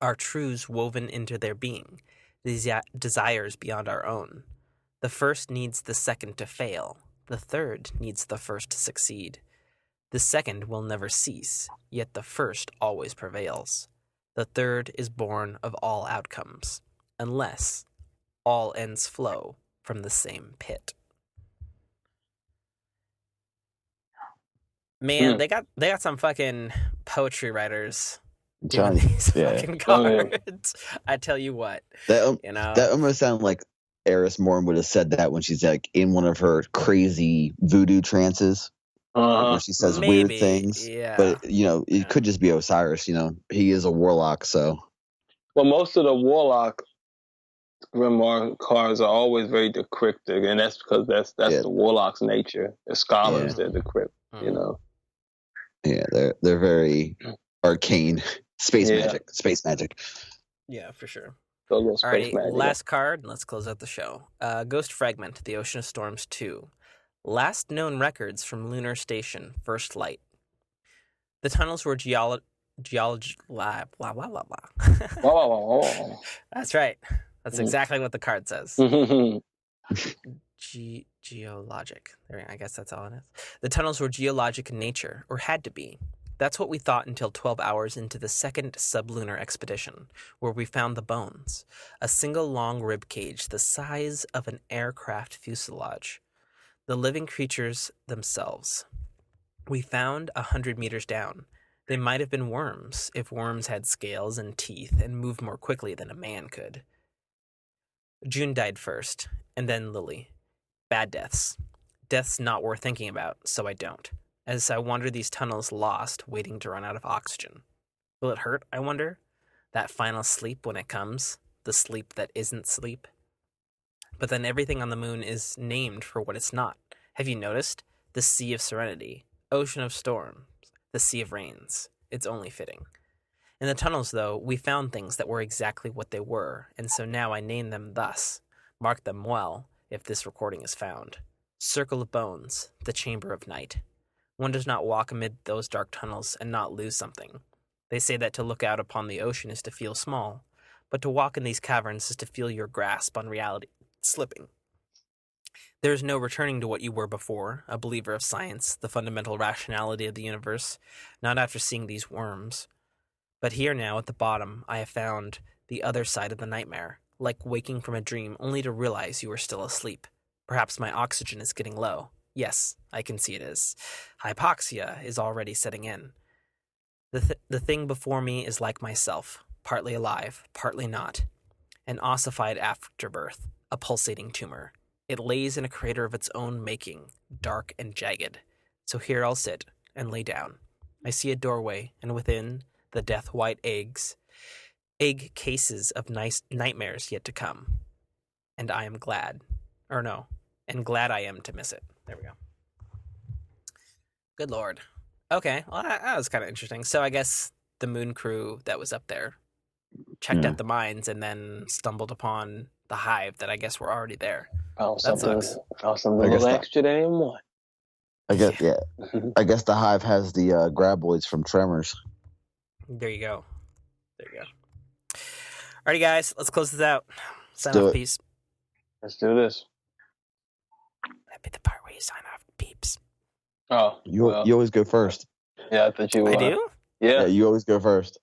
Our truths woven into their being, these desires beyond our own. The first needs the second to fail. The third needs the first to succeed. The second will never cease, yet the first always prevails. The third is born of all outcomes, unless all ends flow from the same pit. Man, they got some fucking poetry writers doing these fucking cards. I tell you what, that almost sounded like Eris Morn would have said that when she's like in one of her crazy voodoo trances, where she says weird things. Yeah. But it could just be Osiris. He is a warlock, so. Well, most of the warlock grimoire cards are always very decryptic, and that's because that's the warlock's nature. The scholars, they're decrypt. Yeah, they're very arcane, space magic. Yeah, for sure. Alrighty, last card, and let's close out the show. Ghost Fragment, The Ocean of Storms 2. Last known records from Lunar Station, First Light. The tunnels were geology blah blah blah blah blah. That's right. That's exactly what the card says. Geologic. I guess that's all it is. The tunnels were geologic in nature, or had to be. That's what we thought until 12 hours into the second sublunar expedition, where we found the bones. A single long rib cage the size of an aircraft fuselage. The living creatures themselves. We found 100 meters down. They might have been worms, if worms had scales and teeth and moved more quickly than a man could. June died first, and then Lily. Bad deaths. Deaths not worth thinking about, so I don't. As I wander these tunnels lost, waiting to run out of oxygen. Will it hurt, I wonder? That final sleep when it comes? The sleep that isn't sleep? But then everything on the moon is named for what it's not. Have you noticed? The Sea of Serenity. Ocean of Storms. The Sea of Rains. It's only fitting. In the tunnels, though, we found things that were exactly what they were, and so now I name them thus. Mark them well, if this recording is found. Circle of Bones, the Chamber of Night. One does not walk amid those dark tunnels and not lose something. They say that to look out upon the ocean is to feel small, but to walk in these caverns is to feel your grasp on reality slipping. There is no returning to what you were before, a believer of science, the fundamental rationality of the universe, not after seeing these worms. But here now, at the bottom, I have found the other side of the nightmare, like waking from a dream only to realize you are still asleep. Perhaps my oxygen is getting low. Yes, I can see it is. Hypoxia is already setting in. The thing before me is like myself, partly alive, partly not. An ossified afterbirth, a pulsating tumor. It lays in a crater of its own making, dark and jagged. So here I'll sit and lay down. I see a doorway, and within, the death-white egg cases of nice nightmares yet to come. And I am glad. And glad I am to miss it. There we go. Good Lord. Okay, well, that was kind of interesting. So I guess the moon crew that was up there checked out the mines and then stumbled upon the hive that I guess were already there. Found That something, sucks. found some little extra they didn't want. I guess the hive has the graboids from Tremors. There you go. Alrighty, guys, let's close this out. Sign do off, it. peace. Let's do this. That'd be the part where you sign off, peeps. Oh, You always go first. Yeah, I thought you were. I do? Yeah. You always go first.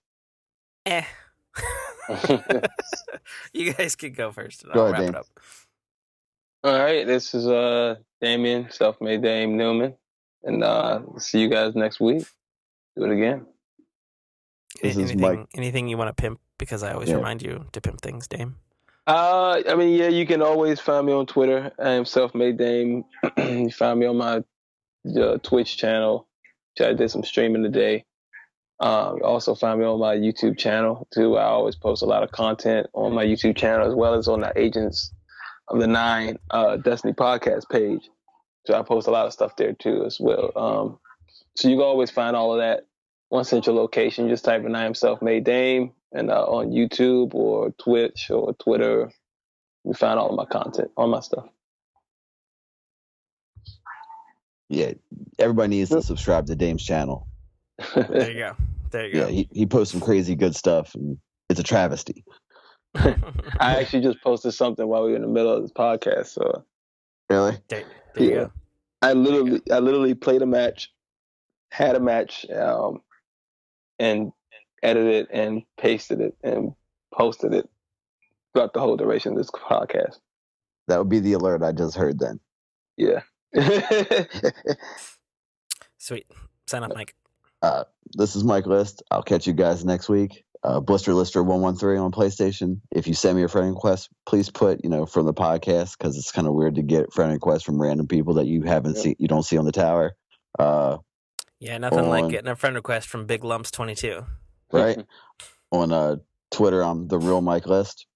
You guys can go first. And Go I'll ahead, wrap Dame. it up. All right, this is Damian, self-made Dame Newman, and see you guys next week. Do it again. This is Mike. Anything you want to pimp? Because I always remind you to pimp things, Dame. You can always find me on Twitter. I am self-made Dame. You find me on my Twitch channel, which I did some streaming today. You also find me on my YouTube channel too. I always post a lot of content on my YouTube channel as well as on the Agents of the Nine Destiny podcast page. So I post a lot of stuff there too as well. So you can always find all of that one central location. Just type in I am self-made Dame and on YouTube or Twitch or Twitter, you find all of my content, all my stuff. Yeah, everybody needs to subscribe to Dame's channel. There you go. There you go. Yeah, he posts some crazy good stuff, and it's a travesty. I actually just posted something while we were in the middle of this podcast. So Really? There you go. I literally played a match, had a match, and edited and pasted it and posted it throughout the whole duration of this podcast. That would be the alert I just heard then. Yeah. Sweet. Sign off, Mike. This is Mike List. I'll catch you guys next week. Blister Lister 113 on PlayStation. If you send me a friend request, please put from the podcast, because it's kind of weird to get friend requests from random people that you haven't seen, you don't see on the tower. Yeah, nothing like getting a friend request from Big Lumps 22. Right. On Twitter, I'm the real Mike List.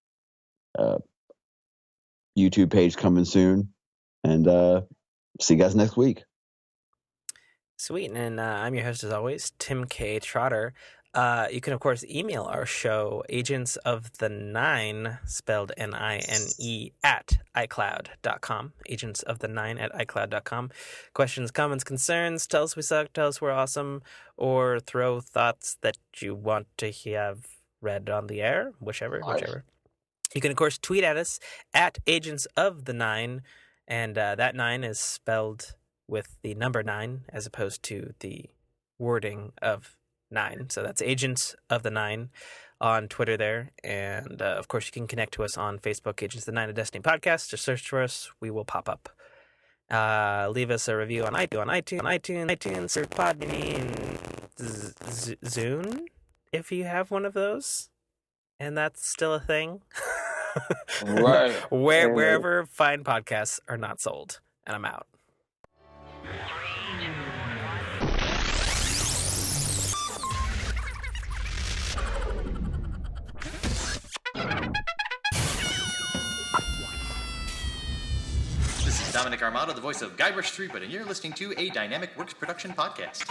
YouTube page coming soon, and see you guys next week. Sweet, and I'm your host as always, Tim K. Trotter. You can, of course, email our show, Agents of the Nine, spelled Nine, at iCloud.com. Agents of the Nine at iCloud.com. Questions, comments, concerns, tell us we suck, tell us we're awesome, or throw thoughts that you want to have read on the air, whichever. You can, of course, tweet at us at Agents of the Nine, and that 9 is spelled with the number 9 as opposed to the wording of 9. So that's Agents of the Nine on Twitter there. And of course, you can connect to us on Facebook, Agents of the Nine, a Destiny podcast. Just search for us. We will pop up. Leave us a review on iTunes, or Podbean, Zune, if you have one of those. And that's still a thing. Right. Wherever fine podcasts are not sold. And I'm out. This is Dominic Armato, the voice of Guybrush Threepwood, and you're listening to a Dynamic Works production podcast.